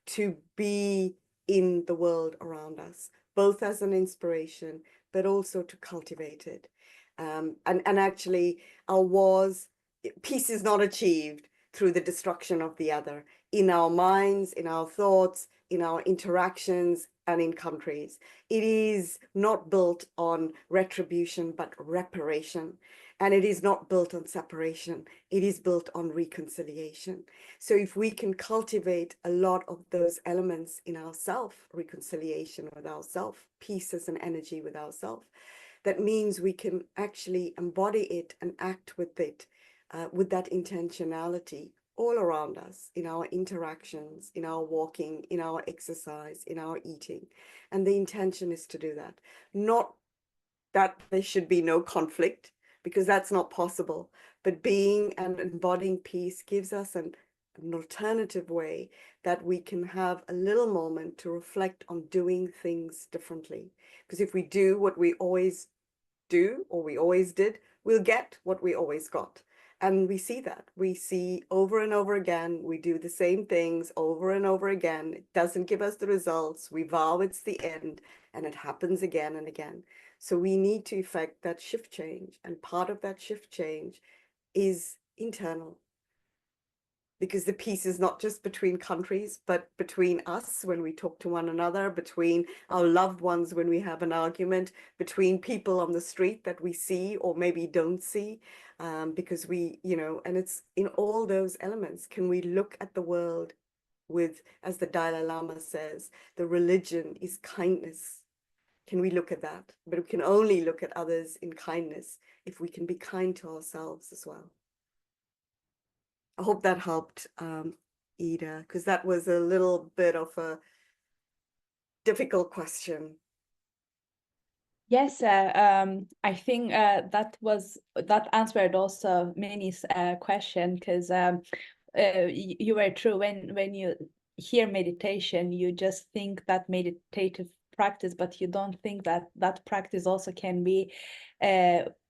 to be in the world around us, both as an inspiration, but also to cultivate it? And actually, our wars, peace is not achieved through the destruction of the other, in our minds, in our thoughts, in our interactions, and in countries. It is not built on retribution, but reparation. And it is not built on separation. It is built on reconciliation. So if we can cultivate a lot of those elements in ourself, reconciliation with ourself, peace as an energy with ourself, that means we can actually embody it and act with it, with that intentionality all around us, in our interactions, in our walking, in our exercise, in our eating. And the intention is to do that. Not that there should be no conflict, because that's not possible, but being and embodying peace gives us an alternative way that we can have a little moment to reflect on doing things differently. Because if we do what we always do, or we always did, we'll get what we always got. And we see that. We see over and over again, we do the same things over and over again. It doesn't give us the results. We vow it's the end, and it happens again and again. So we need to effect that shift change. And part of that shift change is internal. Because the peace is not just between countries, but between us when we talk to one another, between our loved ones when we have an argument, between people on the street that we see or maybe don't see, because we, you know, and it's in all those elements. Can we look at the world with, as the Dalai Lama says, the religion is kindness. Can we look at that? But we can only look at others in kindness if we can be kind to ourselves as well. I hope that helped, Ida, because that was a little bit of a difficult question.
Yes, I think that answered also Minnie's question, because you were true. When you hear meditation, you just think that meditative practice, but you don't think that that practice also can be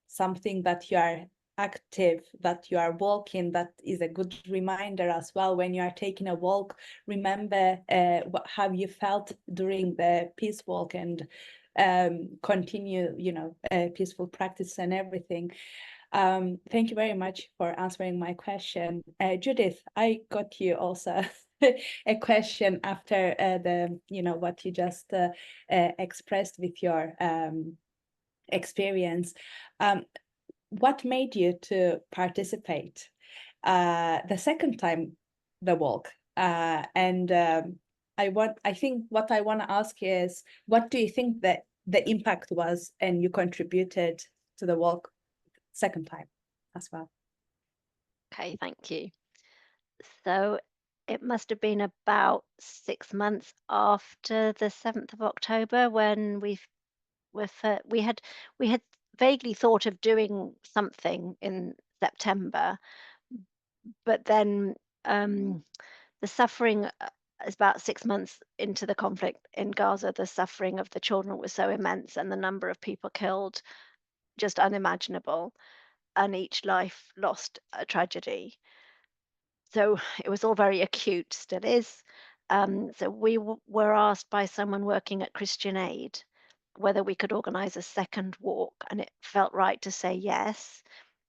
something that you are active, that you are walking. That is a good reminder as well. When you are taking a walk, remember how you felt during the peace walk, and continue, you know, peaceful practice and everything. Thank you very much for answering my question. Judith, I got you also a question after the, you know, what you just expressed with your experience. What made you to participate the second time the walk? And I think what I want to ask is, what do you think that the impact was, and you contributed to the walk second time as well?
Okay, thank you. So it must have been about 6 months after the 7th of October when we we had vaguely thought of doing something in September, but then the suffering is about 6 months into the conflict in Gaza. The suffering of the children was so immense, and the number of people killed just unimaginable, and each life lost a tragedy. So it was all very acute, still is. So we were asked by someone working at Christian Aid whether we could organise a second walk, and it felt right to say yes.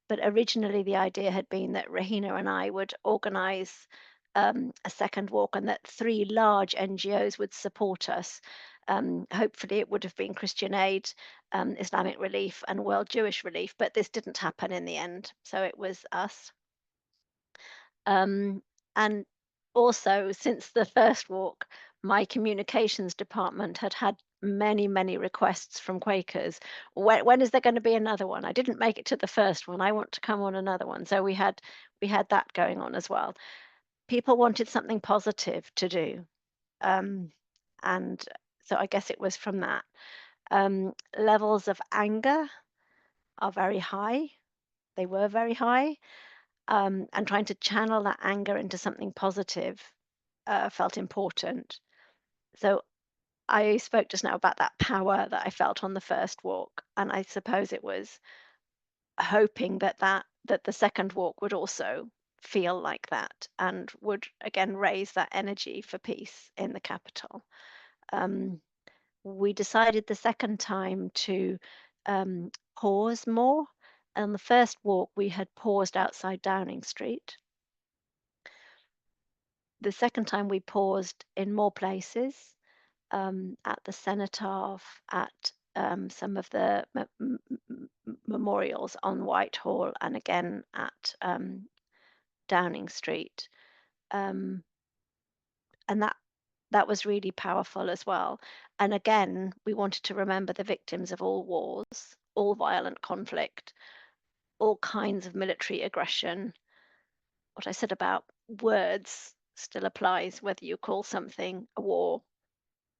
But originally, the idea had been that Rehena and I would organise a second walk, and that 3 large NGOs would support us. Hopefully, it would have been Christian Aid, Islamic Relief, and World Jewish Relief, but this didn't happen in the end. So it was us. And also, since the first walk, my communications department had had many, many requests from Quakers. When is there going to be another one? I didn't make it to the first one. I want to come on another one. So we had that going on as well. People wanted something positive to do, and so I guess it was from that. Levels of anger are very high. They were very high. And trying to channel that anger into something positive felt important. So I spoke just now about that power that I felt on the first walk, and I suppose it was hoping that the second walk would also feel like that and would again raise that energy for peace in the capital. We decided the second time to pause more. On the first walk, we had paused outside Downing Street. The second time we paused in more places, at the Cenotaph, at some of the memorials on Whitehall, and again at Downing Street. And that was really powerful as well. And again, we wanted to remember the victims of all wars, all violent conflict, all kinds of military aggression. What I said about words still applies, whether you call something a war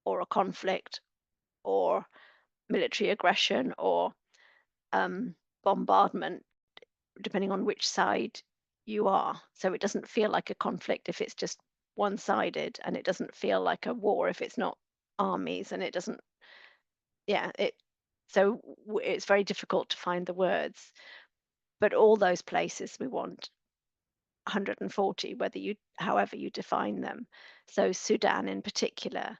or a conflict or military aggression or bombardment, depending on which side you are. So it doesn't feel like a conflict if it's just one-sided, and it doesn't feel like a war if it's not armies, and it doesn't, so it's very difficult to find the words. But all those places we want 140, however you define them. So Sudan in particular,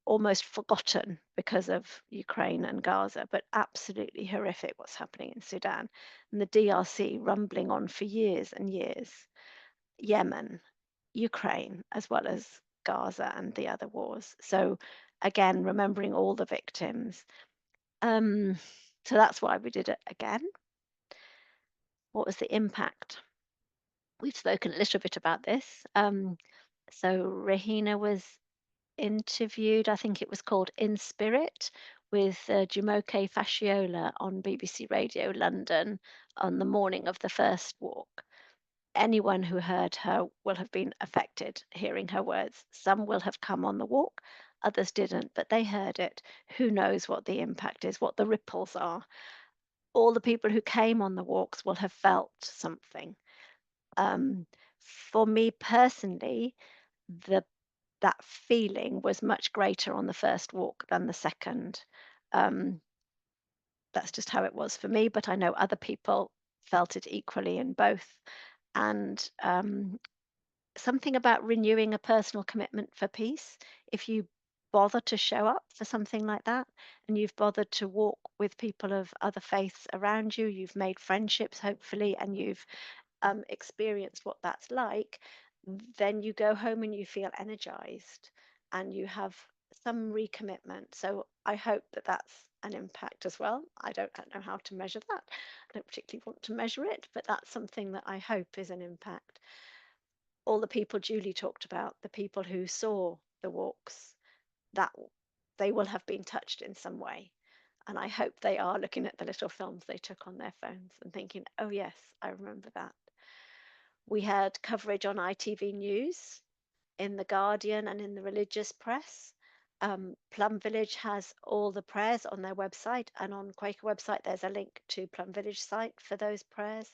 almost forgotten because of Ukraine and Gaza, but absolutely horrific what's happening in Sudan. And the DRC rumbling on for years and years. Yemen, Ukraine, as well as Gaza and the other wars. So again, remembering all the victims. So that's why we did it again. What was the impact? We've spoken a little bit about this. So Rehena was interviewed, I think it was called In Spirit, with Jumoke Fasciola on BBC Radio London on the morning of the first walk. Anyone who heard her will have been affected hearing her words. Some will have come on the walk, others didn't, but they heard it. Who knows what the impact is, what the ripples are. All the people who came on the walks will have felt something. For me personally, that feeling was much greater on the first walk than the second. That's just how it was for me, but I know other people felt it equally in both. And something about renewing a personal commitment for peace. If you bother to show up for something like that, and you've bothered to walk with people of other faiths around you, you've made friendships, hopefully, and you've experienced what that's like, then you go home and you feel energized and you have some recommitment. So I hope that that's an impact as well. I don't know how to measure that. I don't particularly want to measure it, but that's something that I hope is an impact. All the people Julie talked about, the people who saw the walks, that they will have been touched in some way. And I hope they are looking at the little films they took on their phones and thinking, oh yes, I remember that. We had coverage on ITV News, in The Guardian, and in the religious press. Plum Village has all the prayers on their website, and on Quaker website there's a link to Plum Village site for those prayers.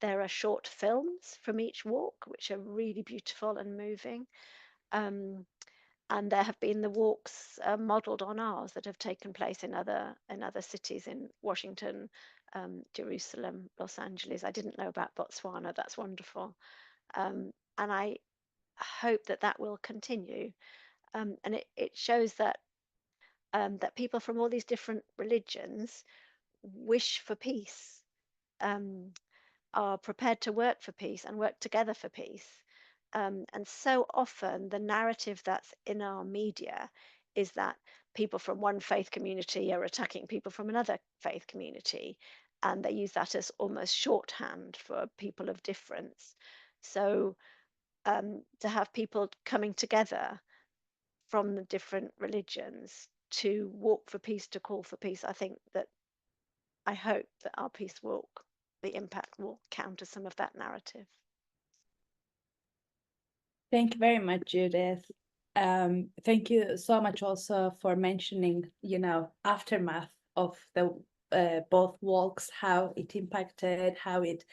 There are short films from each walk which are really beautiful and moving, and there have been the walks modelled on ours that have taken place in other cities, in Washington, Jerusalem, Los Angeles. I didn't know about Botswana. That's wonderful, and I hope that that will continue. And it shows that that people from all these different religions wish for peace, are prepared to work for peace and work together for peace. And so often the narrative that's in our media is that people from one faith community are attacking people from another faith community, and they use that as almost shorthand for people of difference. So to have people coming together from the different religions to walk for peace, to call for peace, I hope that our peace walk, the impact, will counter some of that narrative.
Thank you very much, Judith. Thank you so much also for mentioning, aftermath of the both walks, how it impacted, how it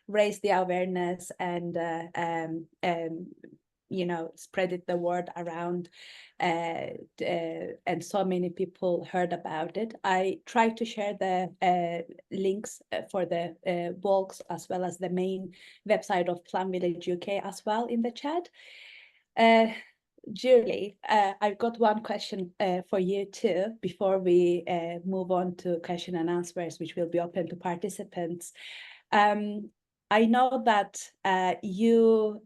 raised the awareness, and spreaded the word around, and so many people heard about it. I tried to share the links for the walks, as well as the main website of Plum Village UK as well, in the chat. Julie, I've got one question for you too, before we move on to question and answers, which will be open to participants. I know that you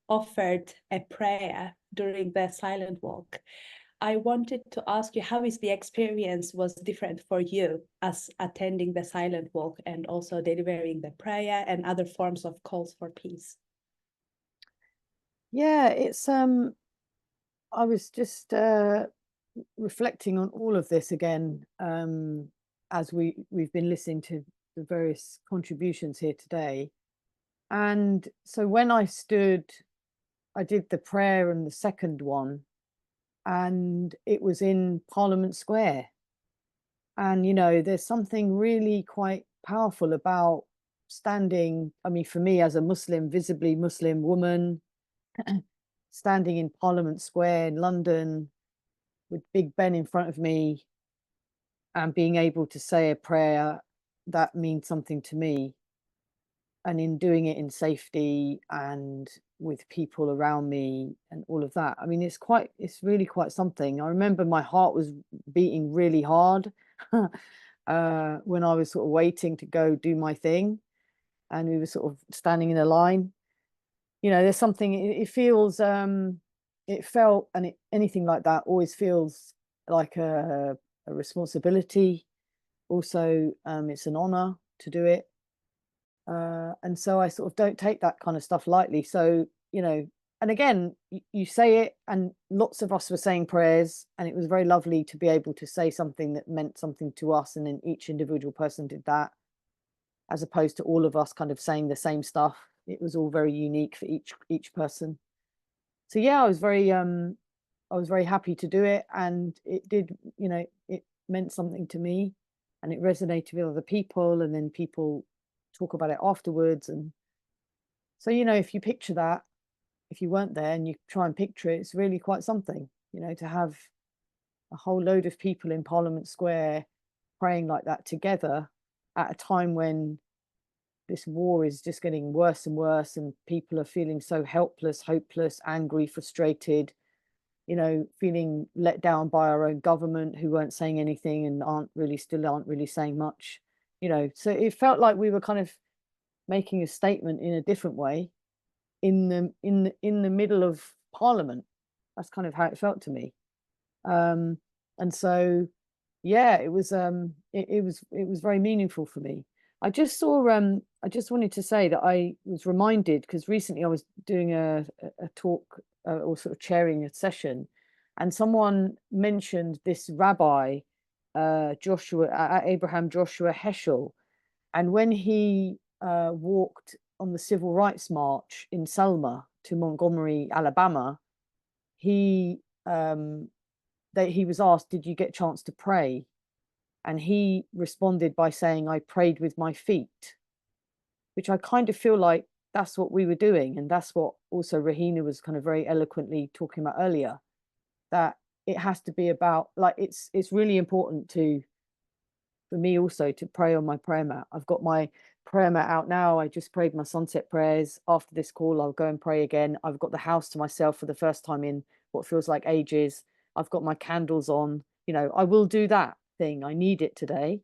offered a prayer during the silent walk. I wanted to ask you, how is the experience was different for you as attending the silent walk and also delivering the prayer and other forms of calls for peace?
Yeah, it's I was just reflecting on all of this again, as we've been listening to the various contributions here today. And so when I did the prayer and the second one, and it was in Parliament Square. And, there's something really quite powerful about standing, I mean, for me as a Muslim, visibly Muslim woman, standing in Parliament Square in London with Big Ben in front of me and being able to say a prayer that means something to me, and in doing it in safety and with people around me and all of that. I mean, it's really quite something. I remember my heart was beating really hard when I was sort of waiting to go do my thing, and we were sort of standing in a line. There's something, it feels, it felt, and anything like that always feels like a responsibility. Also, it's an honor to do it. And so I sort of don't take that kind of stuff lightly. So, and again, you say it, and lots of us were saying prayers, and it was very lovely to be able to say something that meant something to us, and then each individual person did that, as opposed to all of us kind of saying the same stuff. It was all very unique for each person. So yeah, I was very happy to do it, and it did, it meant something to me, and it resonated with other people, and then people talk about it afterwards. And so, if you picture that, if you weren't there and you try and picture it, it's really quite something, to have a whole load of people in Parliament Square praying like that together at a time when this war is just getting worse and worse, and people are feeling so helpless, hopeless, angry, frustrated, feeling let down by our own government, who weren't saying anything and still aren't really saying much, so it felt like we were kind of making a statement in a different way in the middle of Parliament. That's kind of how it felt to me. And so yeah, it was very meaningful for me. I just wanted to say that I was reminded, because recently I was doing a talk, or sort of chairing a session, and someone mentioned this rabbi, Abraham Joshua Heschel, and when he walked on the Civil Rights March in Selma to Montgomery, Alabama, he he was asked, did you get a chance to pray? And he responded by saying, I prayed with my feet, which I kind of feel like that's what we were doing. And that's what also Rehena was kind of very eloquently talking about earlier, that it has to be about, like, it's really important for me also to pray on my prayer mat. I've got my prayer mat out now. I just prayed my sunset prayers. After this call, I'll go and pray again. I've got the house to myself for the first time in what feels like ages. I've got my candles on. You know, I will do that thing. I need it today.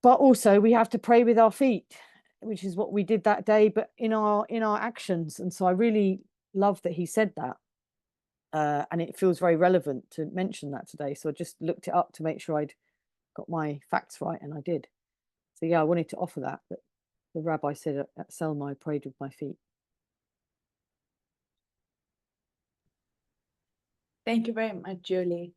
But also we have to pray with our feet, which is what we did that day, but in our actions. And so I really love that he said that. And it feels very relevant to mention that today. So I just looked it up to make sure I'd got my facts right, and I did. So yeah, I wanted to offer that the rabbi said at Selma, I prayed with my feet.
Thank you very much, Julie.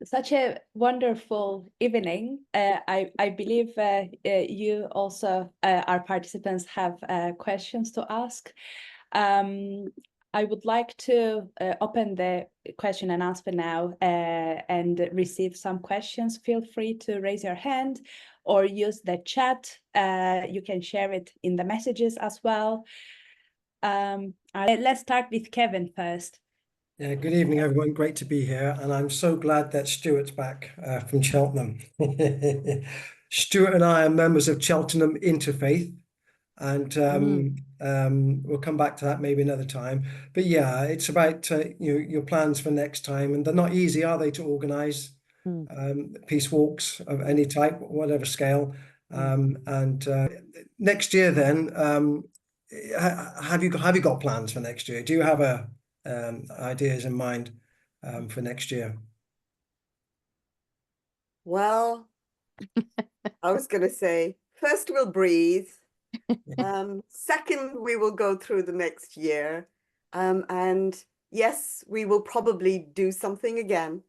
Such a wonderful evening. I believe you also, our participants, have questions to ask. I would like to open the question and answer now and receive some questions. Feel free to raise your hand or use the chat. You can share it in the messages as well. Let's start with Kevin first.
Yeah, good evening, everyone. Great to be here. And I'm so glad that Stuart's back from Cheltenham. Stuart and I are members of Cheltenham Interfaith. And we'll come back to that maybe another time. But yeah, it's about your plans for next time. And they're not easy, are they, to organise peace walks of any type, whatever scale. And next year then, have you got plans for next year? Do you have ideas in mind for next year?
Well, I was going to say, first we'll breathe. Second, we will go through the next year. And yes, we will probably do something again.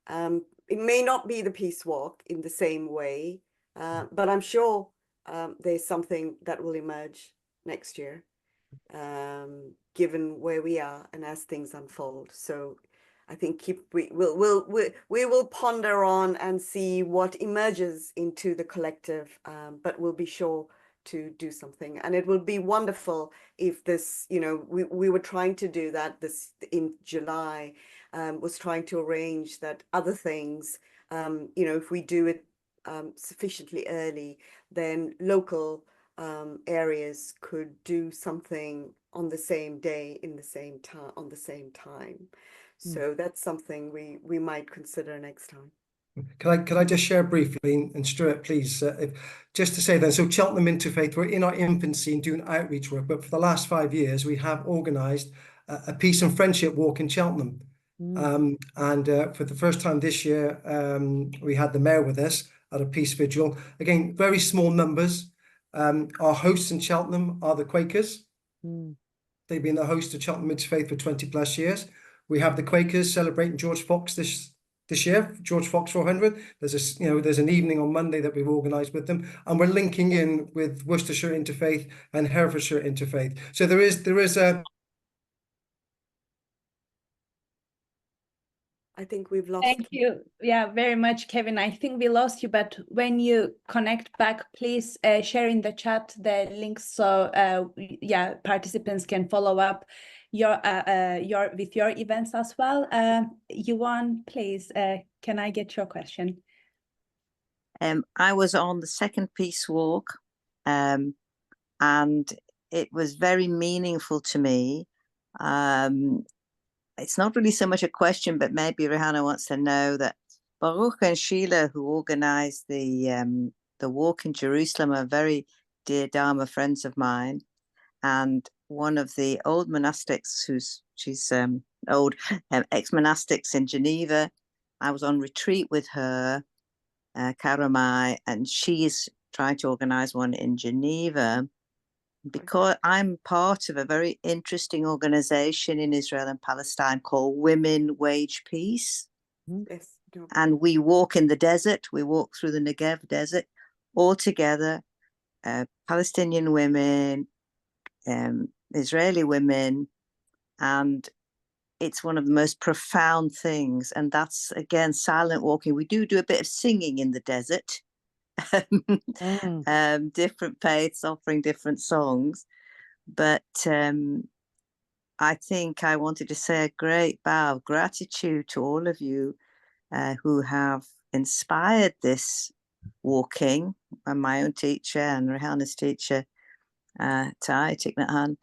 It may not be the peace walk in the same way, but I'm sure there's something that will emerge next year, given where we are and as things unfold. So I think we will ponder on and see what emerges into the collective, but we'll be sure to do something. And it will be wonderful if this, we were trying to do that this in July, was trying to arrange that other things, if we do it sufficiently early, then local areas could do something on the same day, in the same time, on the same time. So that's something we might consider next time.
Can I just share briefly, and Stuart, please, just to say then, so Cheltenham Interfaith, we're in our infancy in doing outreach work, but for the last 5 years, we have organised a peace and friendship walk in Cheltenham. And for the first time this year, we had the mayor with us at a peace vigil. Again, very small numbers. Our hosts in Cheltenham are the Quakers. They've been the host of Cheltenham Interfaith for 20 plus years. We have the Quakers celebrating George Fox this year, George Fox 400. There's an evening on Monday that we've organised with them, and we're linking in with Worcestershire Interfaith and Herefordshire Interfaith. So there is a.
I think we've lost.
Thank you. Yeah, very much, Kevin. I think we lost you, but when you connect back, please share in the chat the links so participants can follow up your events as well. Yuan, please, can I get your question?
I was on the second peace walk, and it was very meaningful to me. It's not really so much a question, but maybe Rehena wants to know that Baruch and Sheila, who organised the walk in Jerusalem, are very dear Dharma friends of mine. And one of the old monastics, she's old ex-monastics in Geneva, I was on retreat with her, Karamai, and she's trying to organise one in Geneva. Because I'm part of a very interesting organization in Israel and Palestine called Women Wage Peace.
Yes.
And we walk in the desert. We walk through the Negev desert all together, Palestinian women, Israeli women. And it's one of the most profound things. And that's, again, silent walking. We do a bit of singing in the desert. Different faiths offering different songs. But I think I wanted to say a great bow of gratitude to all of you who have inspired this walking, and my own teacher and Rehena's teacher, Thich, Nhat,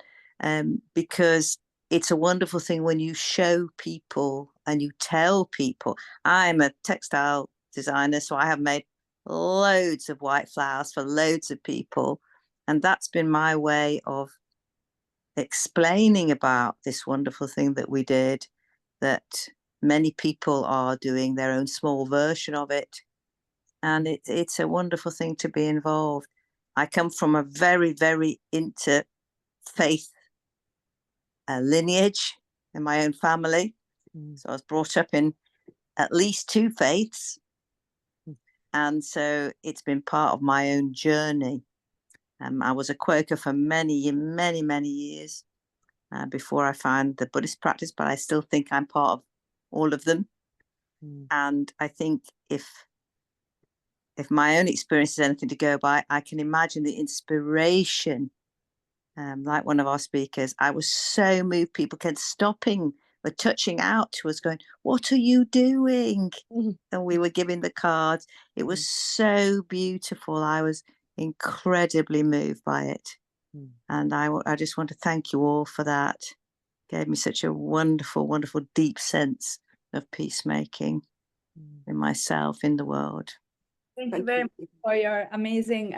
because it's a wonderful thing when you show people and you tell people. I'm a textile designer, so I have made loads of white flowers for loads of people, and that's been my way of explaining about this wonderful thing that we did, that many people are doing their own small version of it, and it's a wonderful thing to be involved. I come from a very, very interfaith lineage in my own family. So I was brought up in at least 2 faiths, and so it's been part of my own journey. I was a Quaker for many years before I found the Buddhist practice, but I still think I'm part of all of them. And I think if my own experience is anything to go by, I can imagine the inspiration. Like one of our speakers, I was so moved. People kept stopping or touching out to us, going, "What are you doing?" And we were giving the cards. It was so beautiful. I was incredibly moved by it. And I just want to thank you all for that. It gave me such a wonderful, wonderful, deep sense of peacemaking in myself, in the world.
Thank you very much for your amazing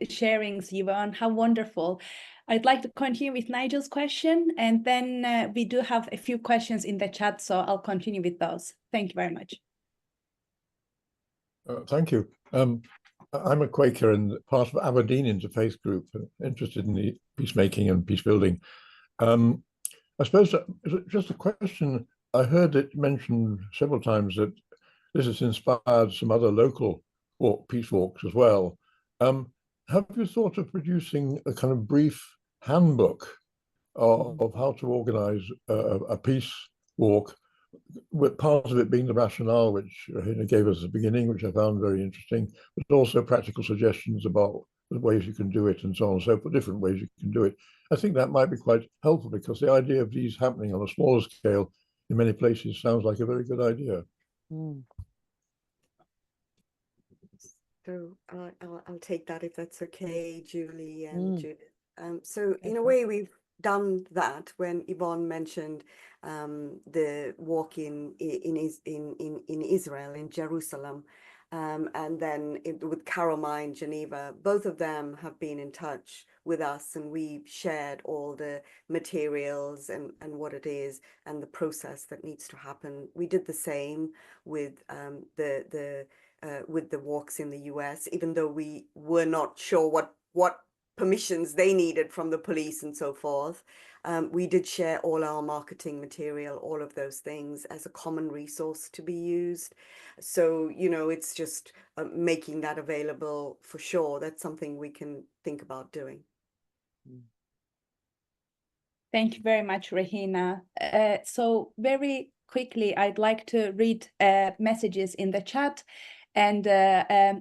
sharings, Yvonne. How wonderful. I'd like to continue with Nigel's question, and then we do have a few questions in the chat, so I'll continue with those. Thank you very much.
Thank you. I'm a Quaker and part of Aberdeen Interfaith group, interested in the peacemaking and peace building. I suppose just a question. I heard it mentioned several times that this has inspired some other local peace walks as well. Have you thought of producing a kind of brief handbook of how to organize a peace walk, with part of it being the rationale which Rehena gave us at the beginning, which I found very interesting, but also practical suggestions about the ways you can do it and so on and so forth, different ways you can do it. I think that might be quite helpful, because the idea of these happening on a smaller scale in many places sounds like a very good idea.
So I'll take that, if that's okay, Julie and Judith. So in a way, we've done that when Yvonne mentioned the walk in Israel, in Jerusalem, and then with Carolina in Geneva. Both of them have been in touch with us, and we've shared all the materials and what it is and the process that needs to happen. We did the same with the walks in the US, even though we were not sure what permissions they needed from the police and so forth. We did share all our marketing material, all of those things, as a common resource to be used. So, it's just making that available for sure. That's something we can think about doing.
Thank you very much, Rehena. So very quickly, I'd like to read messages in the chat and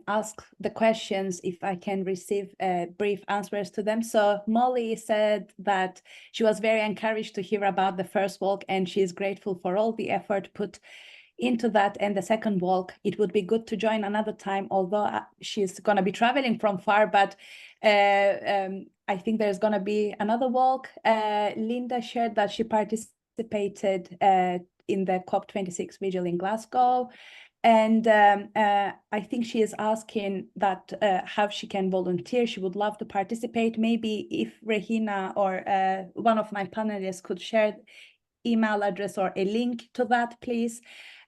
ask the questions if I can receive brief answers to them. So Molly said that she was very encouraged to hear about the first walk, and she is grateful for all the effort put into that and the second walk. It would be good to join another time, although she's going to be traveling from far, but I think there's going to be another walk. Linda shared that she participated in the COP26 vigil in Glasgow. And I think she is asking that how she can volunteer. She would love to participate. Maybe if Rehena or one of my panelists could share email address or a link to that, please.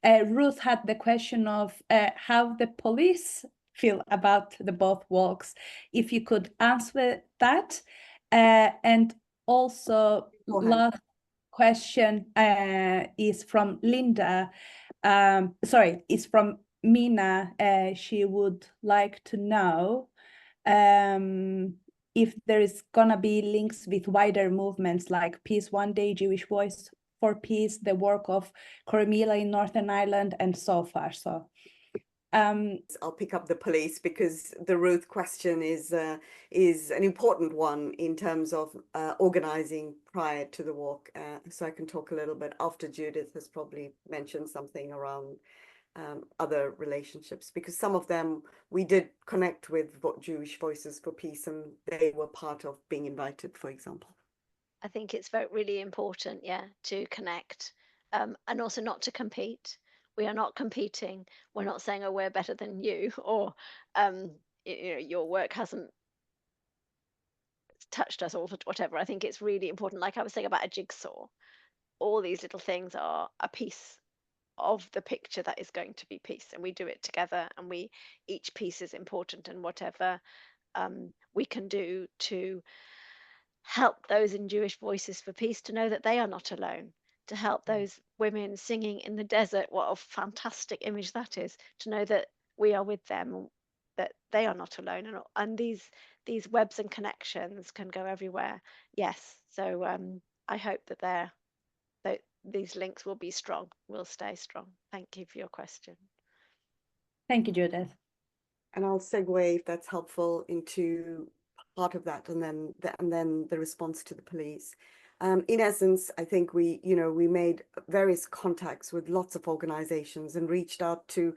Ruth had the question of how the police feel about the both walks. If you could answer that. And also last question is from Linda. It's from Mina. She would like to know if there is gonna be links with wider movements like Peace One Day, Jewish Voice for Peace, the work of Coromila in Northern Ireland, and so far. So
I'll pick up the police, because the Ruth question is an important one in terms of organizing prior to the walk. So I can talk a little bit after Judith has probably mentioned something around other relationships, because some of them we did connect with Jewish Voices for Peace, and they were part of being invited, for example.
I think it's really important, yeah, to connect, and also not to compete. We are not competing. We're not saying, oh, we're better than you, or you know, your work hasn't touched us, or whatever. I think it's really important, like I was saying about a jigsaw. All these little things are a piece of the picture that is going to be peace, and we do it together, and each piece is important, and whatever we can do to help those in Jewish Voices for Peace to know that they are not alone, to help those women singing in the desert, what a fantastic image that is, to know that we are with them, that they are not alone, and these webs and connections can go everywhere. Yes, so I hope that these links will be strong, will stay strong. Thank you for your question.
Thank you, Judith.
And I'll segue, if that's helpful, into part of that, and then the response to the police. In essence, I think we made various contacts with lots of organizations and reached out to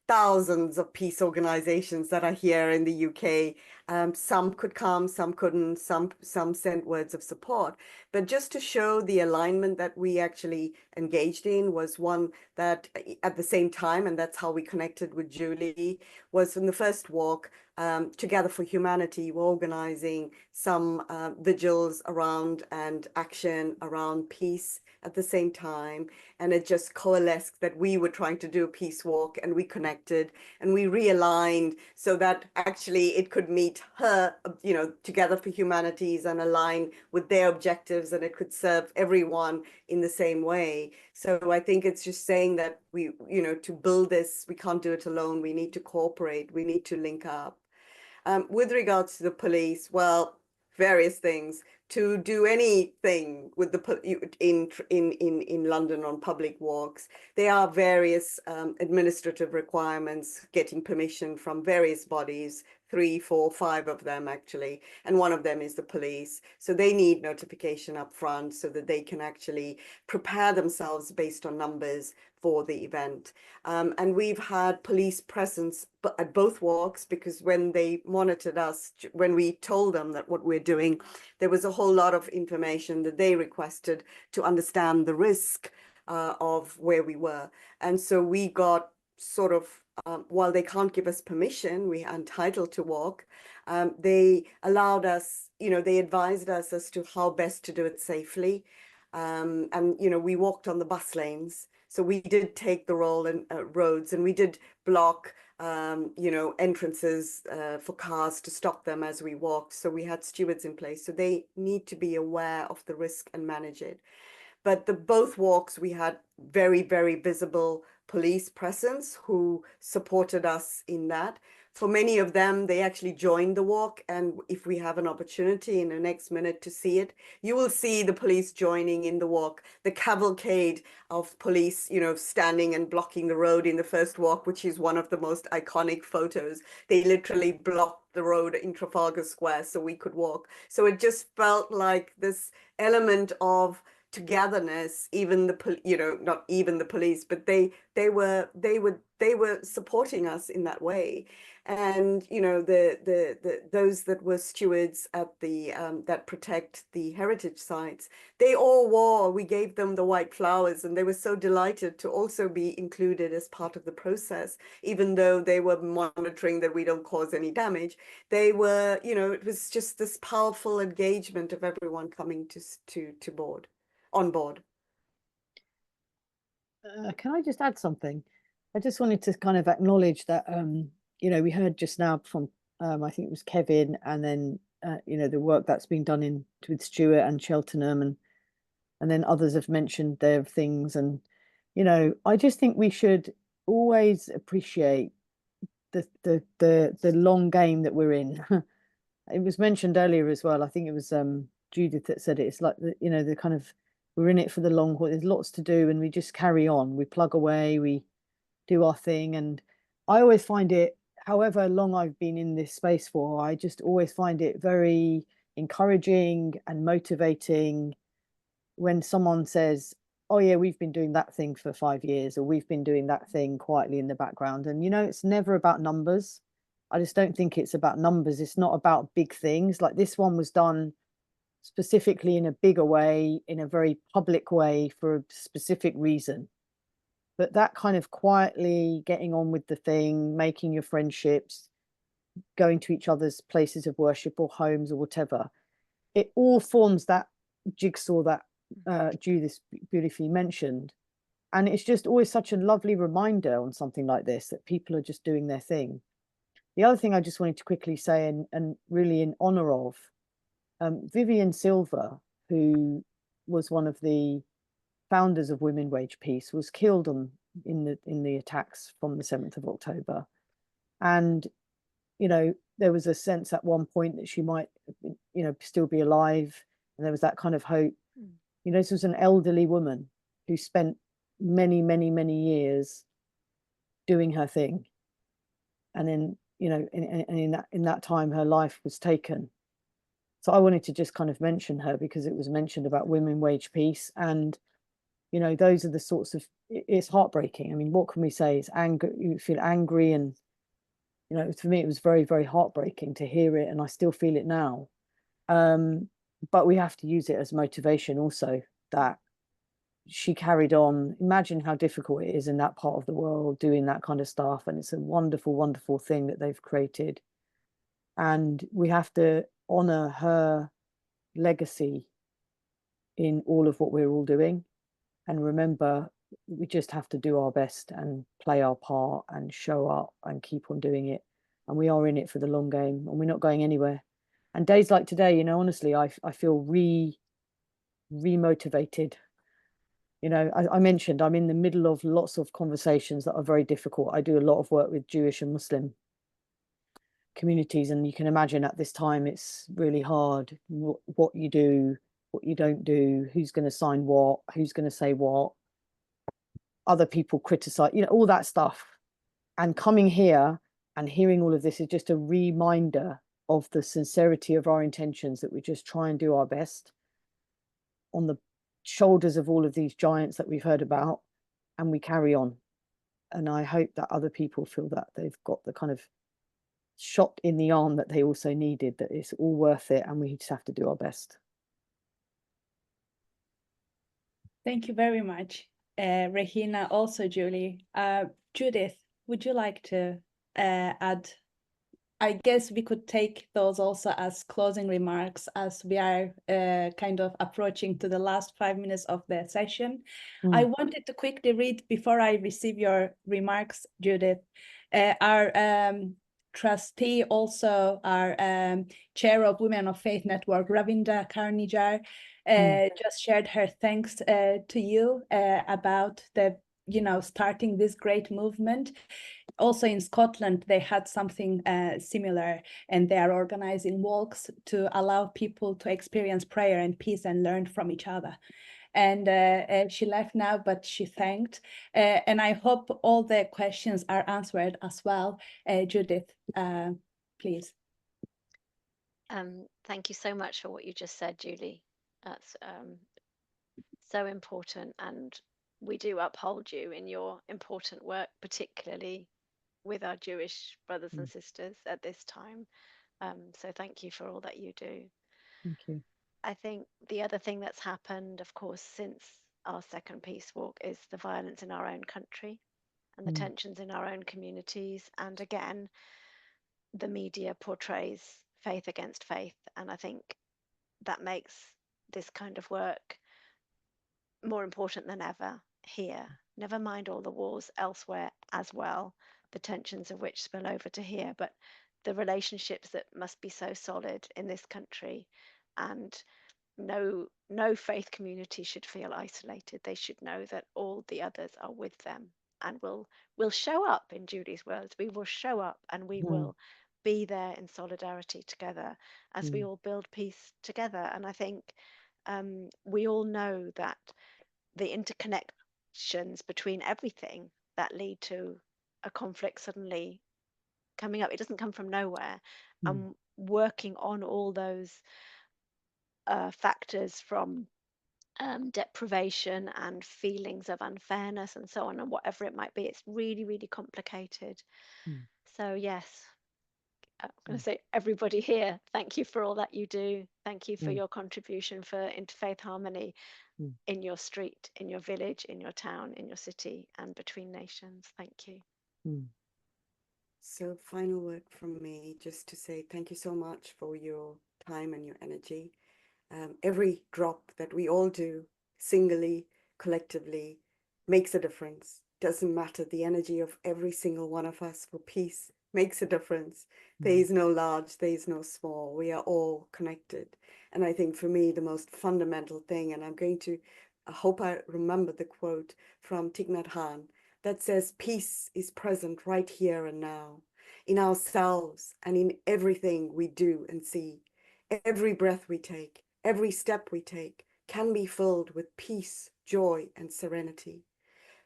thousands of peace organizations that are here in the UK. Some could come, some couldn't, some sent words of support. But just to show the alignment that we actually engaged in was one that at the same time, and that's how we connected with Julie, was in the first walk, Together for Humanity, we're organizing some vigils around and action around peace at the same time. And it just coalesced that we were trying to do a peace walk, and we connected and we realigned so that actually it could meet her, Together for Humanities, and align with their objectives, and it could serve everyone in the same way. So I think it's just saying that we, to build this, we can't do it alone. We need to cooperate. We need to link up. With regards to the police, well, various things. To do anything with in London on public walks, there are various administrative requirements, getting permission from various bodies, 3, 4, 5 of them actually, and one of them is the police. So they need notification up front so that they can actually prepare themselves based on numbers for the event. And we've had police presence at both walks, because when they monitored us, when we told them that what we're doing, there was a whole lot of information that they requested to understand the risk of where we were. And so we got sort of, while they can't give us permission, we are entitled to walk, they allowed us, they advised us as to how best to do it safely. And, we walked on the bus lanes. So we did take the roads, and we did block, entrances for cars to stop them as we walked. So we had stewards in place. So they need to be aware of the risk and manage it. But both walks, we had very, very visible police presence who supported us in that. For many of them, they actually joined the walk. And if we have an opportunity in the next minute to see it, you will see the police joining in the walk, the cavalcade of police, standing and blocking the road in the first walk, which is one of the most iconic photos. They literally blocked the road in Trafalgar Square so we could walk. So it just felt like this element of togetherness, even not even the police, but they were supporting us in that way. And those that were stewards at the that protect the heritage sites, they all we gave them the white flowers, and they were so delighted to also be included as part of the process, even though they were monitoring that we don't cause any damage. They were, it was just this powerful engagement of everyone coming on board.
Can I just add something? I just wanted to kind of acknowledge that, we heard just now from, I think it was Kevin, and then, the work that's been done with Stuart and Cheltenham, and then others have mentioned their things. And, I just think we should always appreciate the long game that we're in. It was mentioned earlier as well. I think it was Judith that said it. It's like the kind of we're in it for the long haul. There's lots to do, and we just carry on. We plug away, we do our thing. And I always find it, however long I've been in this space for, I just always find it very encouraging and motivating when someone says, oh yeah, we've been doing that thing for 5 years, or we've been doing that thing quietly in the background. And, you know, it's never about numbers. I just don't think it's about numbers. It's not about big things. Like this one was done specifically in a bigger way, in a very public way, for a specific reason. But that kind of quietly getting on with the thing, making your friendships, going to each other's places of worship or homes or whatever, it all forms that jigsaw that Judith beautifully mentioned. And it's just always such a lovely reminder on something like this, that people are just doing their thing. The other thing I just wanted to quickly say, and really in honor of Vivian Silva, who was one of the founders of Women Wage Peace, was killed in the attacks from the 7th of October. And, you know, there was a sense at one point that she might, you know, still be alive. And there was that kind of hope. You know, this was an elderly woman who spent many, many, many years doing her thing. And then, you know, in that time, her life was taken. So I wanted to just kind of mention her because it was mentioned about Women Wage Peace. And, you know, those are the sorts of, it's heartbreaking. I mean, what can we say? It's anger, you feel angry. And, you know, for me, it was very, very heartbreaking to hear it. And I still feel it now. But we have to use it as motivation also, that she carried on. Imagine how difficult it is in that part of the world doing that kind of stuff. And it's a wonderful, wonderful thing that they've created. And we have to honor her legacy in all of what we're all doing. And remember, we just have to do our best and play our part and show up and keep on doing it. And we are in it for the long game, and we're not going anywhere. And days like today, you know, honestly, I feel re-motivated. You know, I mentioned I'm in the middle of lots of conversations that are very difficult. I do a lot of work with Jewish and Muslim communities, and you can imagine at this time it's really hard what you do, what you don't do, who's going to sign what, who's going to say what, other people criticize, you know, all that stuff. And coming here and hearing all of this is just a reminder of the sincerity of our intentions, that we just try and do our best on the shoulders of all of these giants that we've heard about, and we carry on. And I hope that other people feel that they've got the kind of shot in the arm that they also needed, that it's all worth it, and we just have to do our best.
Thank you very much, Rehena, also Julie. Judith, would you like to add? I guess we could take those also as closing remarks, as we are kind of approaching to the last 5 minutes of the session. I wanted to quickly read, before I receive your remarks, Judith, our trustee, also our chair of Women of Faith Network, Ravinda Karnijar, just shared her thanks to you about the, you know, starting this great movement. Also in Scotland, they had something similar, and they are organizing walks to allow people to experience prayer and peace and learn from each other. And she left now, but she thanked. And I hope all the questions are answered as well. Judith, please.
Thank you so much for what you just said, Julie. That's so important, and we do uphold you in your important work, particularly with our Jewish brothers and sisters at this time. So thank you for all that you do.
Thank you.
I think the other thing that's happened, of course, since our second peace walk is the violence in our own country and the tensions in our own communities. And again, the media portrays faith against faith. And I think that makes this kind of work more important than ever here. Never mind all the wars elsewhere as well, the tensions of which spill over to here, but the relationships that must be so solid in this country. And no faith community should feel isolated. They should know that all the others are with them, and will show up. In Julie's words, we will show up, and we will be there in solidarity together as we all build peace together. And I think we all know that the interconnections between everything that lead to a conflict suddenly coming up, it doesn't come from nowhere. And working on all those factors from deprivation and feelings of unfairness and so on, and whatever it might be, it's really, really complicated. So yes, I'm going to say, everybody here, thank you for all that you do. Thank you for your contribution for interfaith harmony in your street, in your village, in your town, in your city, and between nations. Thank you.
So final word from me, just to say thank you so much for your time and your energy. Every drop that we all do, singly, collectively, makes a difference. Doesn't matter, the energy of every single one of us for peace makes a difference. There is no large, there is no small. We are all connected. And I think for me, the most fundamental thing, and I hope I remember the quote from Thich Nhat Hanh, that says, peace is present right here and now, in ourselves and in everything we do and see. Every breath we take, every step we take can be filled with peace, joy, and serenity.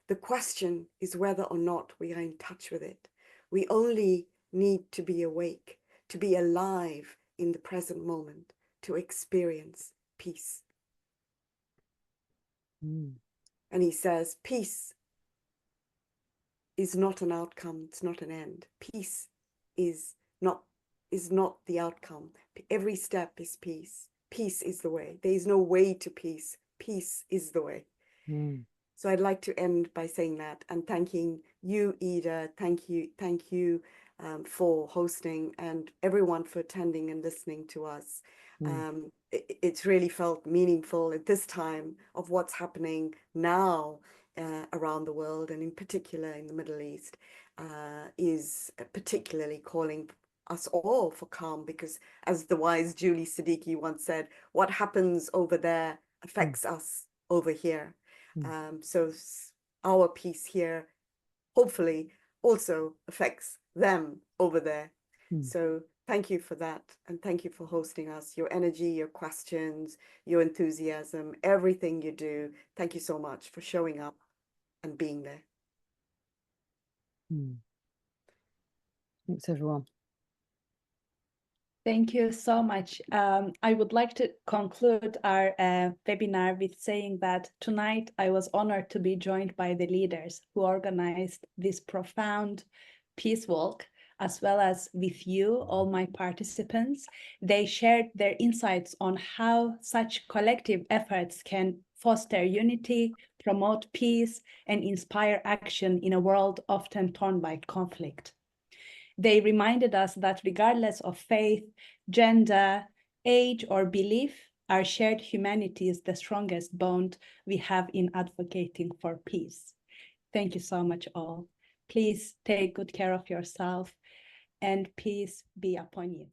The question is whether or not we are in touch with it. We only need to be awake, to be alive in the present moment, to experience peace. And he says, peace is not an outcome, it's not an end. Peace is not the outcome. Every step is peace. Peace is the way. There is no way to peace. Peace is the way. So I'd like to end by saying that and thanking you, Ida. Thank you for hosting, and everyone for attending and listening to us. It's really felt meaningful at this time of what's happening now around the world, and in particular in the Middle East, is particularly calling us all for calm, because as the wise Julie Siddiqi once said, what happens over there affects us over here. So our peace here hopefully also affects them over there. So thank you for that, and thank you for hosting us. Your energy, your questions, your enthusiasm, everything you do. Thank you so much for showing up and being there.
Thanks, everyone.
Thank you so much. I would like to conclude our webinar with saying that tonight I was honored to be joined by the leaders who organized this profound peace walk, as well as with you, all my participants. They shared their insights on how such collective efforts can foster unity, promote peace, and inspire action in a world often torn by conflict. They reminded us that regardless of faith, gender, age, or belief, our shared humanity is the strongest bond we have in advocating for peace. Thank you so much all. Please take good care of yourself, and peace be upon you.